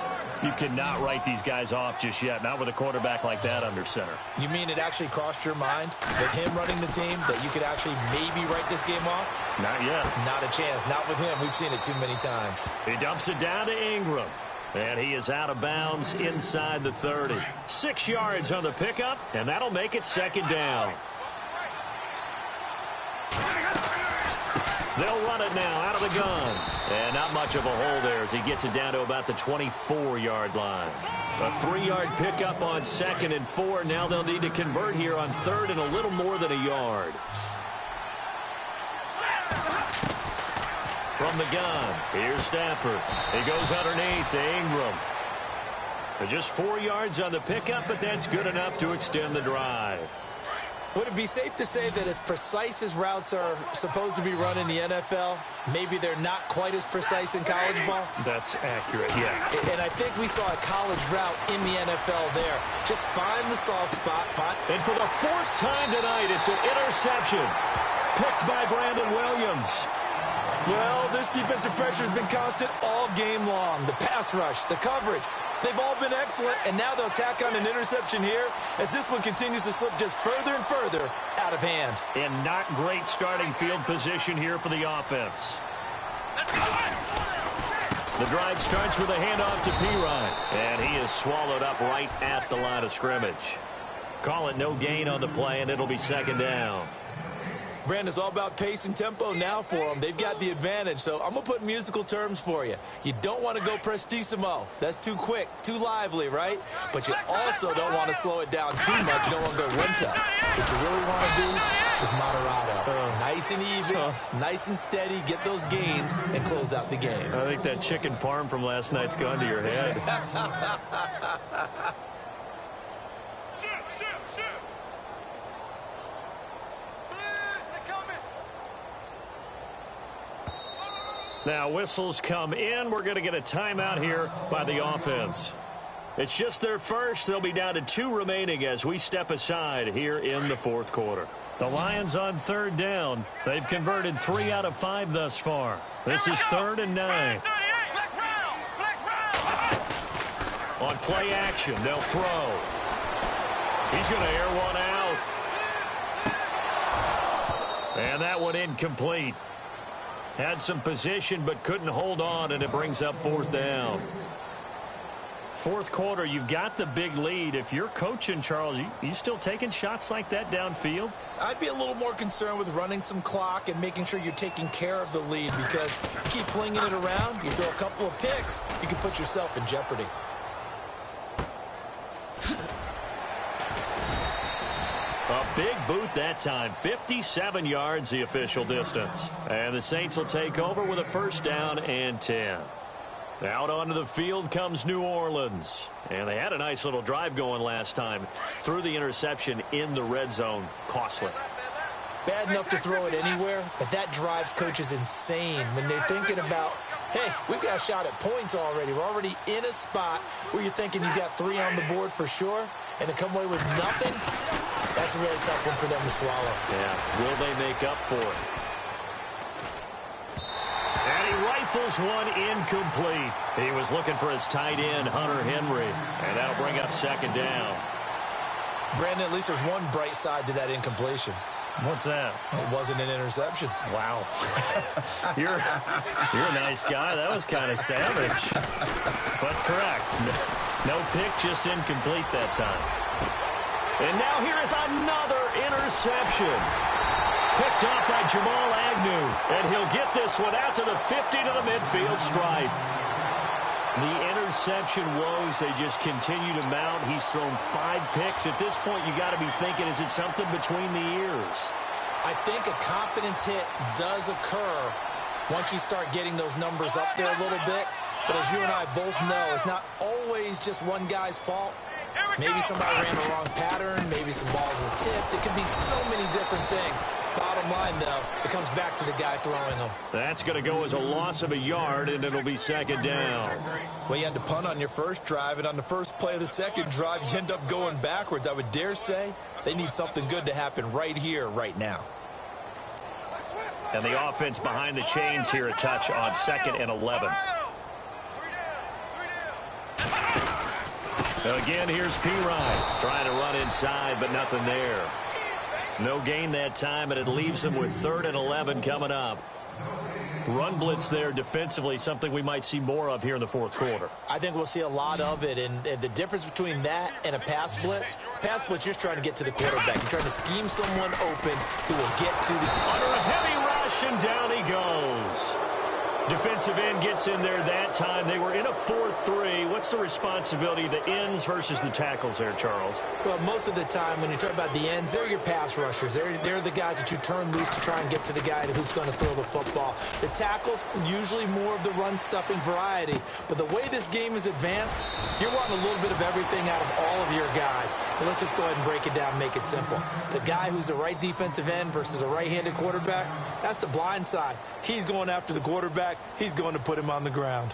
You cannot write these guys off just yet, not with a quarterback like that under center. You mean it actually crossed your mind with him running the team that you could actually maybe write this game off? Not yet. Not a chance. Not with him. We've seen it too many times. He dumps it down to Ingram. And he is out of bounds inside the 30. 6 yards on the pickup, and that'll make it second down. They'll run it now out of the gun. And not much of a hole there as he gets it down to about the 24-yard line. A 3-yard pickup on 2nd and 4. Now they'll need to convert here on 3rd and a little more than a yard. From the gun, here's Stafford. He goes underneath to Ingram. Just 4 yards on the pickup, but that's good enough to extend the drive. Would it be safe to say that as precise as routes are supposed to be run in the NFL, maybe they're not quite as precise in college ball? That's accurate, yeah. And I think we saw a college route in the NFL there. Just find the soft spot. And for the 4th time tonight, it's an interception. Picked by Brandon Williams. Well, this defensive pressure has been constant all game long. The pass rush, the coverage, they've all been excellent, and now they'll tack on an interception here as this one continues to slip just further and further out of hand. And not great starting field position here for the offense. The drive starts with a handoff to Pirine, and he is swallowed up right at the line of scrimmage. Call it no gain on the play, and it'll be second down. Brandon, it's all about pace and tempo now for them. They've got the advantage, so I'm going to put musical terms for you. You don't want to go prestissimo. That's too quick, too lively, right? But you also don't want to slow it down too much. You don't want to go one-top. What you really want to do is moderato. Nice and even, nice and steady, get those gains, and close out the game. I think that chicken parm from last night's gone to your head. Now whistles come in. We're going to get a timeout here by the offense. It's just their first. They'll be down to 2 remaining as we step aside here in the fourth quarter. The Lions on third down. They've converted 3 out of 5 thus far. This is 3rd and 9. On play action, they'll throw. He's going to air one out. And that one incomplete. Had some position but couldn't hold on, and it brings up 4th down. Fourth quarter, you've got the big lead. If you're coaching, Charles, you still taking shots like that downfield? I'd be a little more concerned with running some clock and making sure you're taking care of the lead, because you keep flinging it around, you throw a couple of picks, you can put yourself in jeopardy. A big boot that time. 57 yards the official distance. And the Saints will take over with a 1st down and 10. Out onto the field comes New Orleans. And they had a nice little drive going last time. Threw the interception in the red zone. Costly. Bad enough to throw it anywhere, but that drives coaches insane when they're thinking about, hey, we've got a shot at points already. We're already in a spot where you're thinking you got 3 on the board for sure, and to come away with nothing, that's a really tough one for them to swallow. Yeah, will they make up for it? And he rifles one incomplete. He was looking for his tight end, Hunter Henry, and that'll bring up 2nd down. Brandon, at least there's one bright side to that incompletion. What's that? It wasn't an interception. Wow. You're a nice guy. That was kind of savage. But correct. No pick, just incomplete that time. And now here is another interception. Picked up by Jamal Agnew. And he'll get this one out to the 50 to the midfield stripe. The interception woes, they just continue to mount. He's thrown 5 picks. At this point, you got to be thinking, is it something between the ears? I think a confidence hit does occur once you start getting those numbers up there a little bit. But as you and I both know, it's not always just one guy's fault. Maybe somebody ran the wrong pattern. Maybe some balls were tipped. It could be so many different things. Bottom line, though, it comes back to the guy throwing them. That's going to go as a loss of a yard, and it'll be 2nd down. Well, you had to punt on your first drive, and on the first play of the second drive, you end up going backwards. I would dare say they need something good to happen right here, right now. And the offense behind the chains here, a touch on 2nd and 11. Again, here's P-Ryan trying to run inside, but nothing there. No gain that time, and it leaves him with 3rd and 11 coming up. Run blitz there defensively, something we might see more of here in the fourth quarter. I think we'll see a lot of it, and the difference between that and a pass blitz, you're just trying to get to the quarterback. You're trying to scheme someone open who will get to the... Under a heavy rush, and down he goes. Defensive end gets in there that time. They were in a 4-3. What's the responsibility of the ends versus the tackles there, Charles? Well, most of the time when you talk about the ends, they're your pass rushers. They're the guys that you turn loose to try and get to the guy who's going to throw the football. The tackles, usually more of the run-stuffing variety. But the way this game is advanced, you're wanting a little bit of everything out of all of your guys. But let's just go ahead and break it down, make it simple. The guy who's the right defensive end versus a right-handed quarterback, that's the blind side. He's going after the quarterback. He's going to put him on the ground.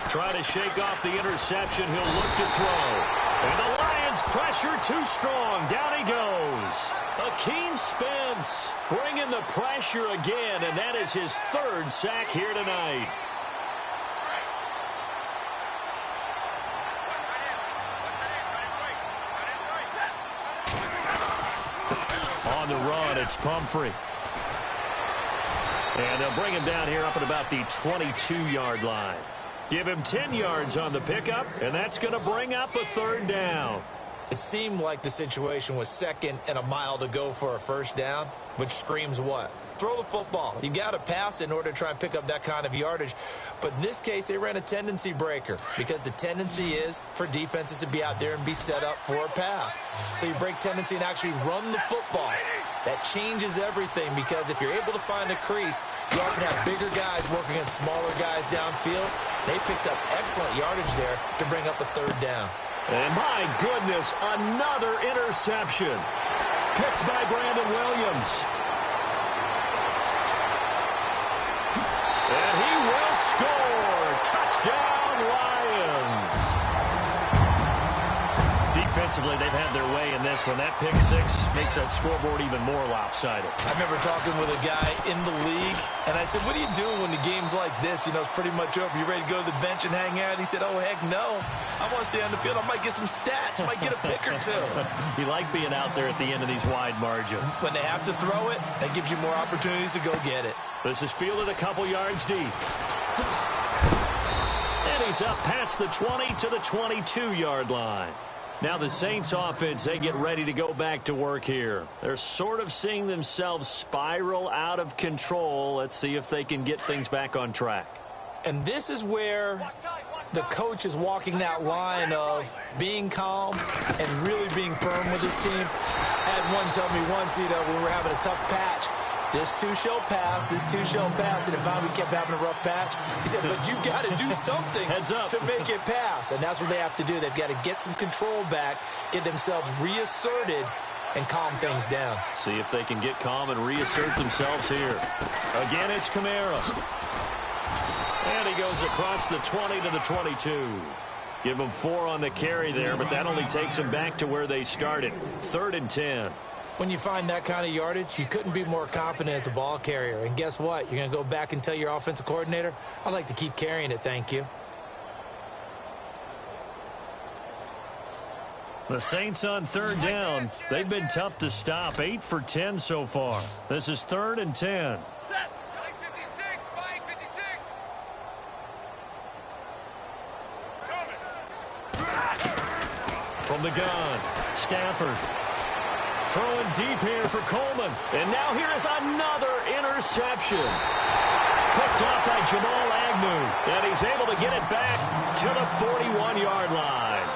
Try to shake off the interception. He'll look to throw. And the Lions pressure too strong. Down he goes. Akeem Spence bringing the pressure again, and that is his 3rd sack here tonight. On the run, it's Pumphrey. And they'll bring him down here up at about the 22-yard line. Give him 10 yards on the pickup, and that's going to bring up a 3rd down. It seemed like the situation was 2nd and a mile to go for a 1st down, which screams what? Throw the football. You got to pass in order to try and pick up that kind of yardage. But in this case, they ran a tendency breaker because the tendency is for defenses to be out there and be set up for a pass. So you break tendency and actually run the football. That changes everything because if you're able to find a crease, you often have bigger guys working against smaller guys downfield. They picked up excellent yardage there to bring up a 3rd down. And my goodness, another interception. Picked by Brandon Williams. And he will score. Touchdown, Lions. Defensively, they've had their way in this one. That pick 6 makes that scoreboard even more lopsided. I remember talking with a guy in the league, and I said, what are you doing when the game's like this? You know, it's pretty much over. You ready to go to the bench and hang out? He said, oh, heck no. I want to stay on the field. I might get some stats. I might get a pick or two. You like being out there at the end of these wide margins. When they have to throw it, that gives you more opportunities to go get it. This is fielded a couple yards deep. And he's up past the 20 to the 22-yard line. Now the Saints offense, they get ready to go back to work here. They're sort of seeing themselves spiral out of control. Let's see if they can get things back on track. And this is where the coach is walking that line of being calm and really being firm with his team. I had one tell me once, you know, when we were having a tough patch, this too shall pass, this too shall pass. And if we kept having a rough patch, he said, but you got to do something to make it pass. And that's what they have to do. They've got to get some control back, get themselves reasserted, and calm things down. See if they can get calm and reassert themselves here. Again, it's Kamara. And he goes across the 20 to the 22. Give them 4 on the carry there, but that only takes them back to where they started. 3rd and 10. When you find that kind of yardage, you couldn't be more confident as a ball carrier. And guess what? You're going to go back and tell your offensive coordinator, I'd like to keep carrying it, thank you. The Saints on 3rd down. They've been tough to stop. 8 for 10 so far. This is 3rd and 10. From the gun, Stafford. Throwing deep here for Coleman. And now here is another interception. Picked up by Jamal Agnew. And he's able to get it back to the 41-yard line.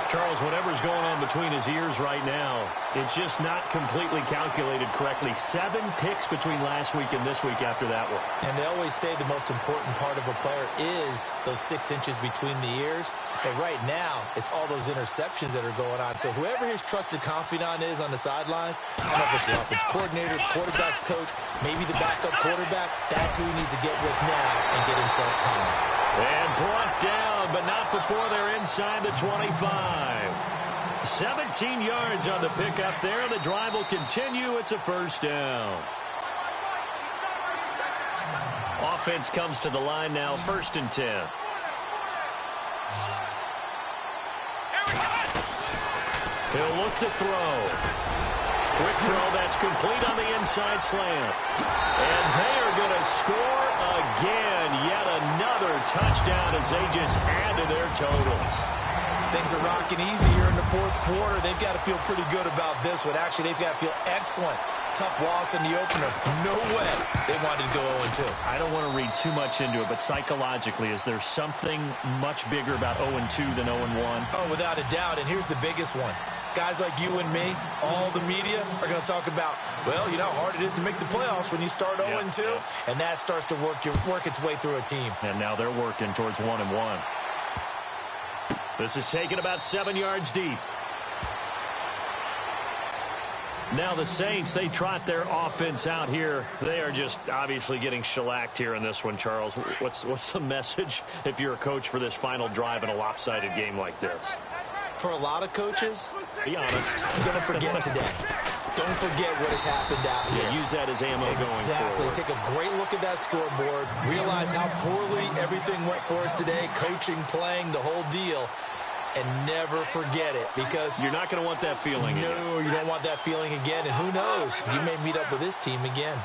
Charles, whatever's going on between his ears right now, it's just not completely calculated correctly. 7 picks between last week and this week after that one. And they always say the most important part of a player is those 6 inches between the ears. But right now, it's all those interceptions that are going on. So whoever his trusted confidant is on the sidelines, I don't know if it's the offense coordinator, quarterback's coach, maybe the backup quarterback, that's who he needs to get with now and get himself calm. And brought down, but not before they're inside the 25. 17 yards on the pickup there. The drive will continue. It's a 1st down. Offense comes to the line now, 1st and 10. He'll look to throw. Quick throw that's complete on the inside slant. And they are going to score again. Yet another touchdown as they just add to their totals. Things are rocking easy here in the 4th quarter. They've got to feel pretty good about this one. Actually, they've got to feel excellent. Tough loss in the opener. No way they wanted to go 0-2. I don't want to read too much into it, but psychologically, is there something much bigger about 0-2 than 0-1? Oh, without a doubt. And here's the biggest one. Guys like you and me, all the media, are going to talk about, well, you know how hard it is to make the playoffs when you start 0-2. And that starts to work its way through a team. And now they're working towards 1-1. This is taken about 7 yards deep. Now the Saints, they trot their offense out here. They are just obviously getting shellacked here in this one, Charles. What's the message if you're a coach for this final drive in a lopsided game like this? For a lot of coaches, be honest, you're going to forget today. Don't forget what has happened out here. Yeah, use that as ammo going forward. Exactly. Take a great look at that scoreboard. Realize how poorly everything went for us today. Coaching, playing, the whole deal. And never forget it, because you're not going to want that feeling again. No, you don't want that feeling again. And who knows? You may meet up with this team again.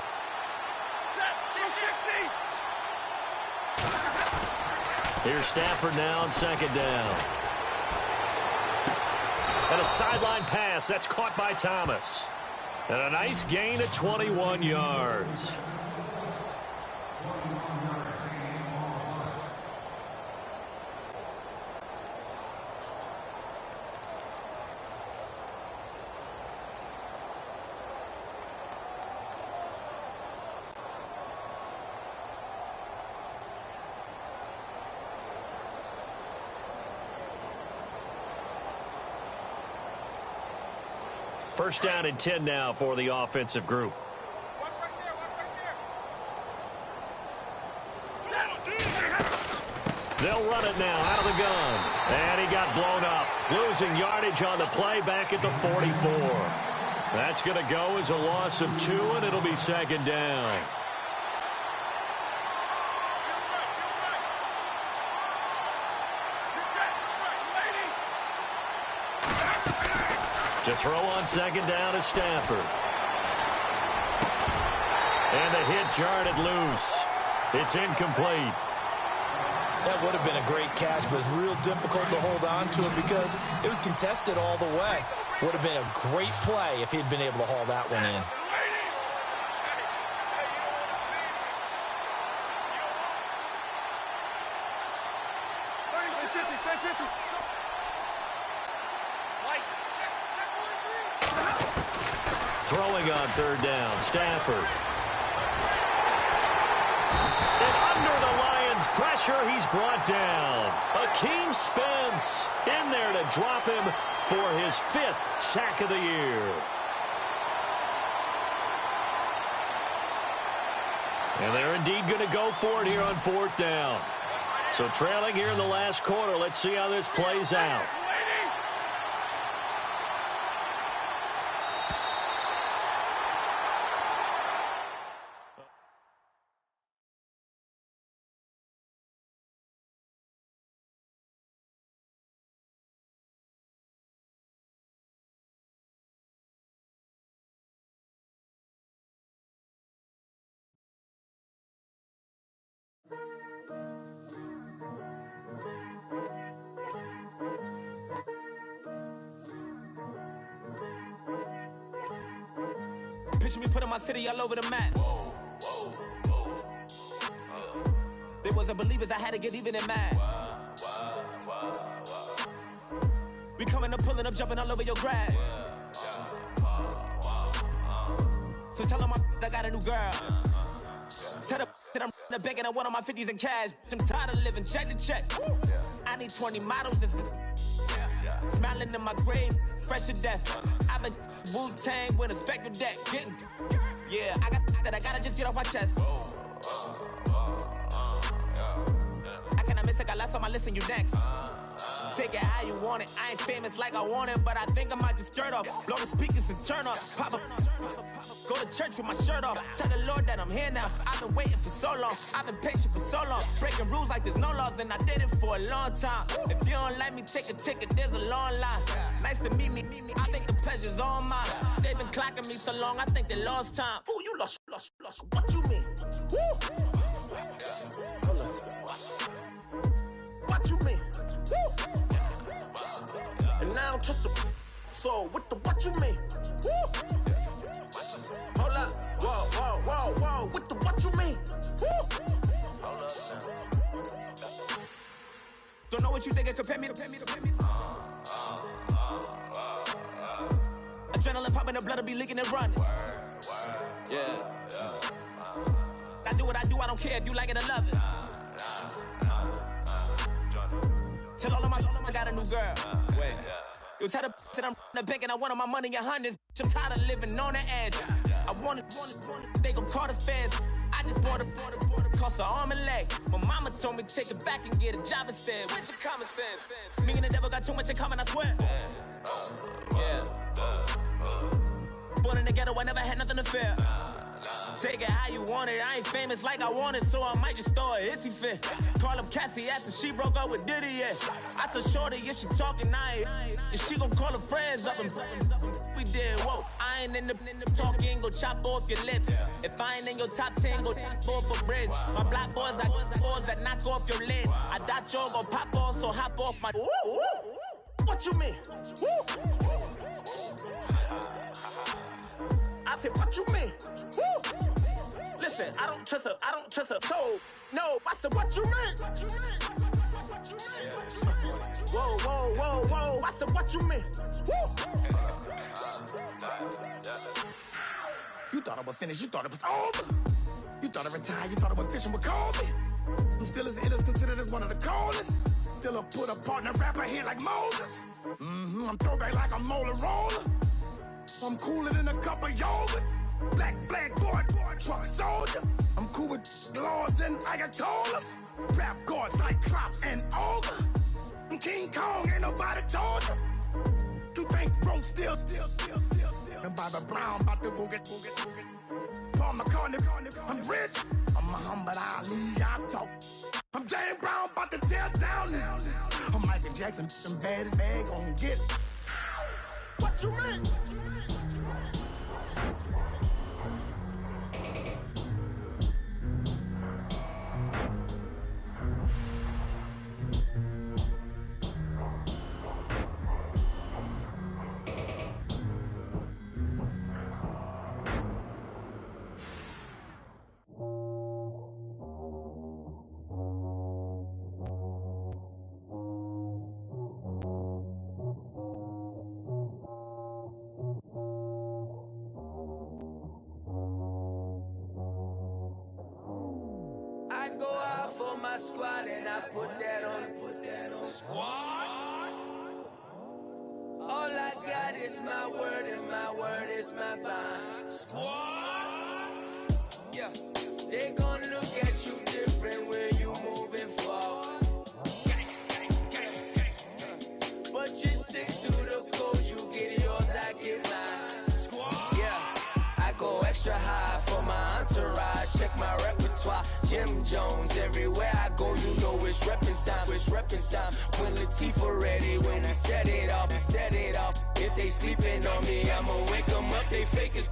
Here's Stafford now on 2nd down. And a sideline pass. That's caught by Thomas. And a nice gain of 21 yards. First down and 10 now for the offensive group. They'll run it now out of the gun. And he got blown up. Losing yardage on the play back at the 44. That's going to go as a loss of 2, and it'll be second down. To throw on second down is Stafford. And the hit jarred it loose. It's incomplete. That would have been a great catch, but it's real difficult to hold on to it because it was contested all the way. Would have been a great play if he'd been able to haul that one in. Throwing on third down, Stafford. And under the Lions' pressure, he's brought down. Akeem Spence in there to drop him for his 5th sack of the year. And they're indeed going to go for it here on 4th down. So trailing here in the last quarter, let's see how this plays out. Picture me putting my city all over the map. They wasn't believers, I had to get even and mad. We coming up, pulling up, jumping all over your grass. So tell them I got a new girl. Tell them that I'm the bank and I want on my 50s in cash. I'm tired of living check to check. I need 20 models. This is smiling in my grave, fresh to death. I've been Wu-Tang with a spectral deck. Yeah, I gotta just get off my chest. I cannot miss it, got last on my list and you next. Take it how you want it. I ain't famous like I want it, but I think I might just skirt off. Blow the speakers and turn off. Pop up. Go to church with my shirt off. Tell the Lord that I'm here now. I've been waiting for so long. I've been patient for so long. Breaking rules like there's no laws, and I did it for a long time. If you don't like me, take a ticket. There's a long line. Nice to meet me. I think the pleasure's all mine. They've been clocking me so long, I think they lost time. Ooh, you lost. What you mean? Woo! What you mean? Woo! And now I'm just a so what you mean? Woo! Hold up, whoa, what you mean? Woo! Hold up. Don't know what you think, compare me to. Adrenaline popping, the blood will be leaking and running. Yeah. I do what I do, I don't care if you like it or love it. Tell all of my I got a new girl. Wait. You tell the that I'm the bank and I want all my money in hundreds. I'm tired of living on the edge. I want it, they gon' call the feds. I just bought a cost an arm and leg. My mama told me take it back and get a job instead. Where's your common sense? Me and the devil got too much in common, I swear. Yeah. Born in the ghetto, I never had nothing to fear. Take it how you want it. I ain't famous like I want it, so I might just throw a hissy fit. Call up Cassie after she broke up with Diddy, yeah. I told Shorty if she talking, and she gon' call her friends up and we did, whoa. I ain't in the talking, go chop off your lips. If I ain't in your top 10, go top off a bridge. My black boys, I got boys that knock off your lid. I thought y'all gon' pop off, so hop off my. What you mean? I said, what you mean? Woo! Listen, I don't trust her. So, no, I said, what you mean? Whoa. I said, what you mean? Woo! You thought I was finished, you thought it was over. You thought I retired, you thought I went fishing with Kobe. I'm still as ill as considered as one of the coldest. Still a put a partner rapper here like Moses. I'm throwback like a molar roller. I'm cooler than a cup of yogurt. Black flag boy, truck soldier. I'm cool with laws and Ayatollahs. Rap god, Cyclops and Ogre. I'm King Kong, ain't nobody told you. You think Rome still. And Bobby Brown about to go get. Paul McCartney, I'm rich. I'm Muhammad Ali, I talk. I'm James Brown, about to tear down this. I'm Michael Jackson, some bad as bad, gon' get it. What you mean? Squad and I put that on squad. All I got is my word and my word is my bond. Squad. Yeah, they gon' look at you different when you moving forward. But you stick to the code, you get yours, I get mine. Squad. Yeah, I go extra high for my entourage. Check my repertoire. Jim Jones, everywhere I go, you know it's reppin' time, When Latifah ready, when we set it off, If they sleeping on me, I'ma wake them up, they fakers.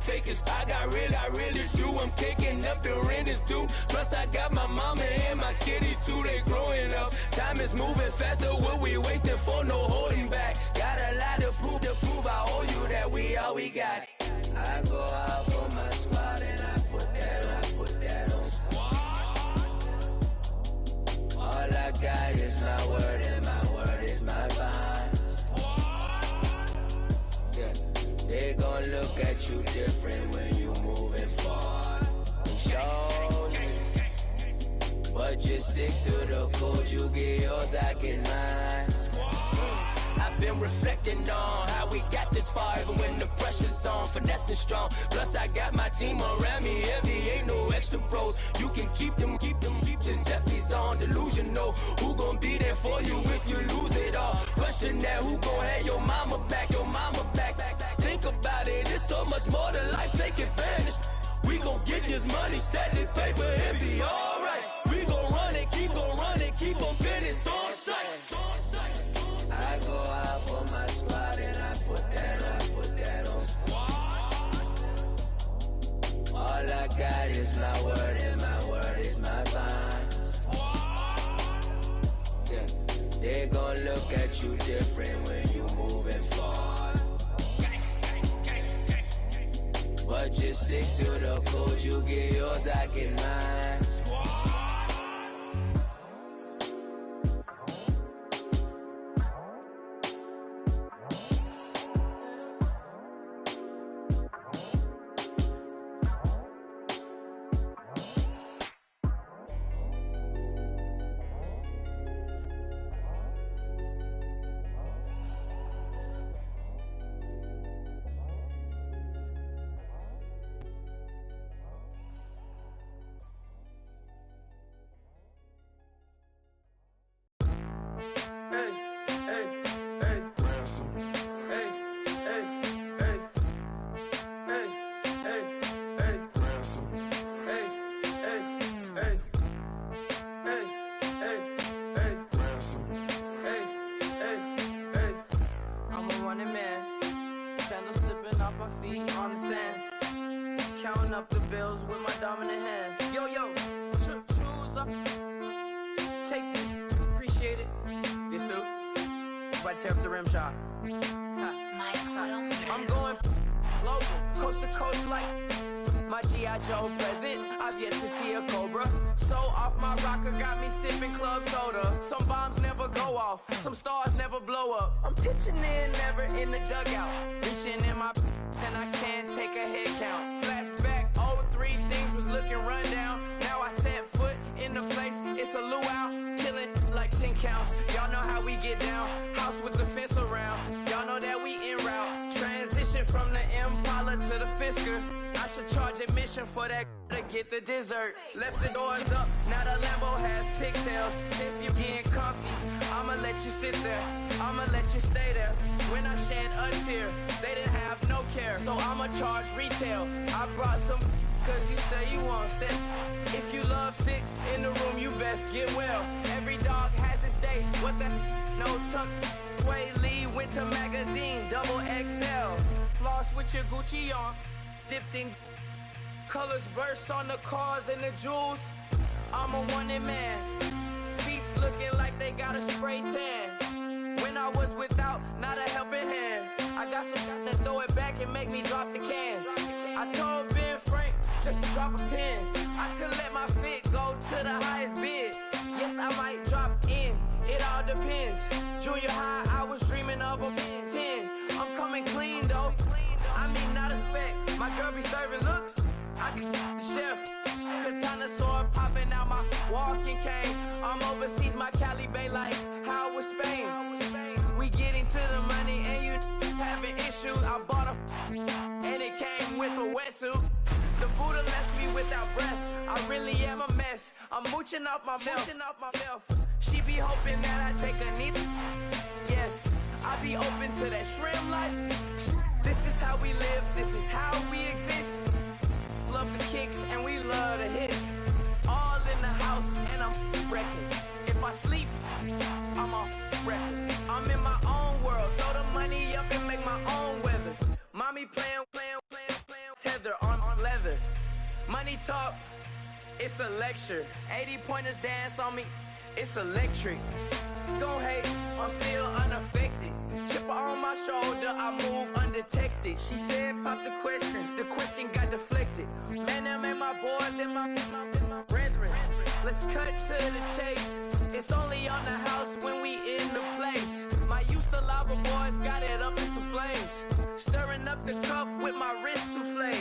I got really do, I'm kicking up, the rent is due. Plus I got my mama and my kiddies too, they growing up. Time is moving faster, what we wasting for, no holding back. Got a lot to prove, I owe you that we all we got. I go out for my squad and I put that on squad. All I got is my word and my word is my bond. Squad. Yeah, they gon' look at you different when you moving forward. Shoulders, but just stick to the code. You get yours, I get mine. I've been reflecting on how we got this far, even when the pressure's on, finessing strong. Plus I got my team around me heavy, ain't no extra bros. You can keep them. Giuseppe's on delusional. Who gon' be there for you if you lose it all? Question that, who gon' have your mama back? Think about it, it's so much more to life, take advantage. We gon' get this money, stack this paper and be alright. We gon' run it, keep on finish on sight. I go out for my squad and I put that on squad. All I got is my word and my word is my bond. Squad. Yeah, they gon' look at you different when you moving forward. But just stick to the code, you get yours, I get mine. Squad. up the bills with my dominant hand. Yo, choose up. Take this, appreciate it. This too. If I tear up the rim shot. I'm going global, coast to coast like my G.I. Joe present. I've yet to see a Cobra. So off my rocker got me sipping club soda. Some bombs never go off, some stars never blow up. I'm pitching in, never in the dugout. Reaching in my and I can't take a head count. Flashback, 03, things was looking run down. Now I set foot in the place, it's a luau. Killing like 10 counts, y'all know how we get down. House with the fence around, y'all know that we en route. Transition from the M Fisker. I should charge admission for that to get the dessert. Left the doors up, now the Lambo has pigtails. Since you getting comfy, I'ma let you sit there, I'ma let you stay there. When I shed a tear, they didn't have no care, so I'ma charge retail. I brought some cause you say you want sick. If you love sick in the room, you best get well. Every dog has its day, what the no tuck. Sway Lee Winter Magazine, double XL. Floss with your Gucci on, dipped in colors burst on the cars and the jewels. I'm a wanted man. Seats looking like they got a spray tan. When I was without, not a helping hand. I got some guys that throw it back and make me drop the cans. I told Ben Frank just to drop a pin. I could let my fit go to the highest bid. Yes, I might drop in. It all depends. Junior high, I was dreaming of a 10. I'm coming clean though. I mean, not a spec. My girl be serving looks. I be the chef. Katana sword popping out my walking cane. I'm overseas, my Cali Bay life. How was Spain? We getting to the money and you having issues. I bought a and it came with a wetsuit. The Buddha left me without breath. I really am a mess. I'm mooching off myself. She be hoping that I take a knee. Yes, I be open to that shrimp life. This is how we live. This is how we exist. Love the kicks and we love the hits. All in the house and I'm wrecking. If I sleep, I'm a wrecker. I'm in my own world. Throw the money up and make my own weather. Mommy playing tether on leather. Money talk, it's a lecture. 80 pointers dance on me, it's electric. Don't hate, I'm still unaffected. Chipper on my shoulder, I move undetected. She said pop the question got deflected. Man, that made my boy, then my brethren. Let's cut to the chase. It's only on the house when we in the place. My used to lava boys got it up in some flames. Stirring up the cup with my wrist souffle.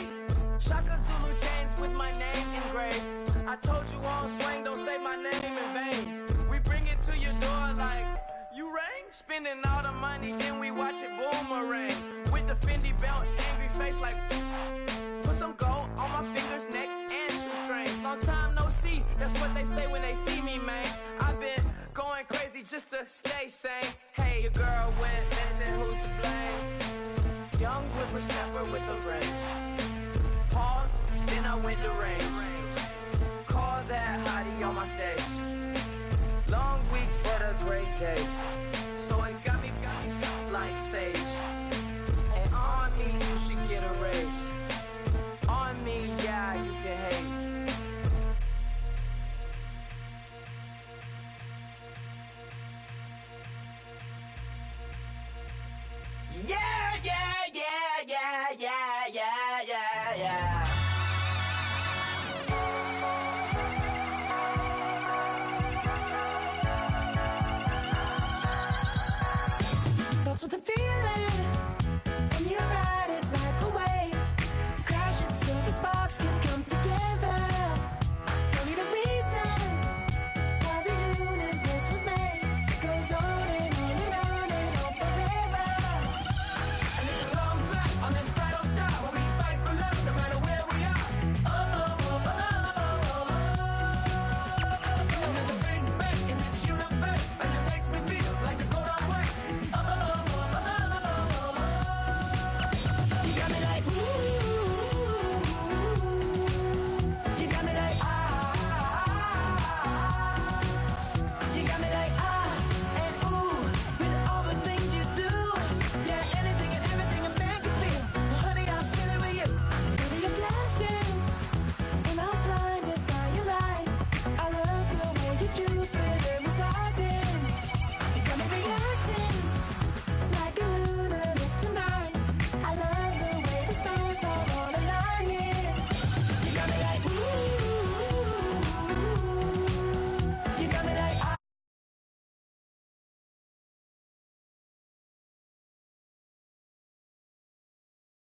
Shaka Zulu chains with my name engraved. I told you on swing, don't say my name in vain. We bring it to your door like, you rang? Spending all the money, then we watch it boomerang. With the Fendi belt, angry face like, put some gold on my fingers, neck, and shoestrings. Long time no see, that's what they say when they see me, man. I've been going crazy just to stay sane. Hey, your girl went missing, who's to blame? Young whippersnapper with a range. Pause, then I went to range. Call that hottie on my stage. Long week, but a great day. So it got me like sage. And on me, you should get a raise. On me, yeah, you can hate. Yeah, yeah!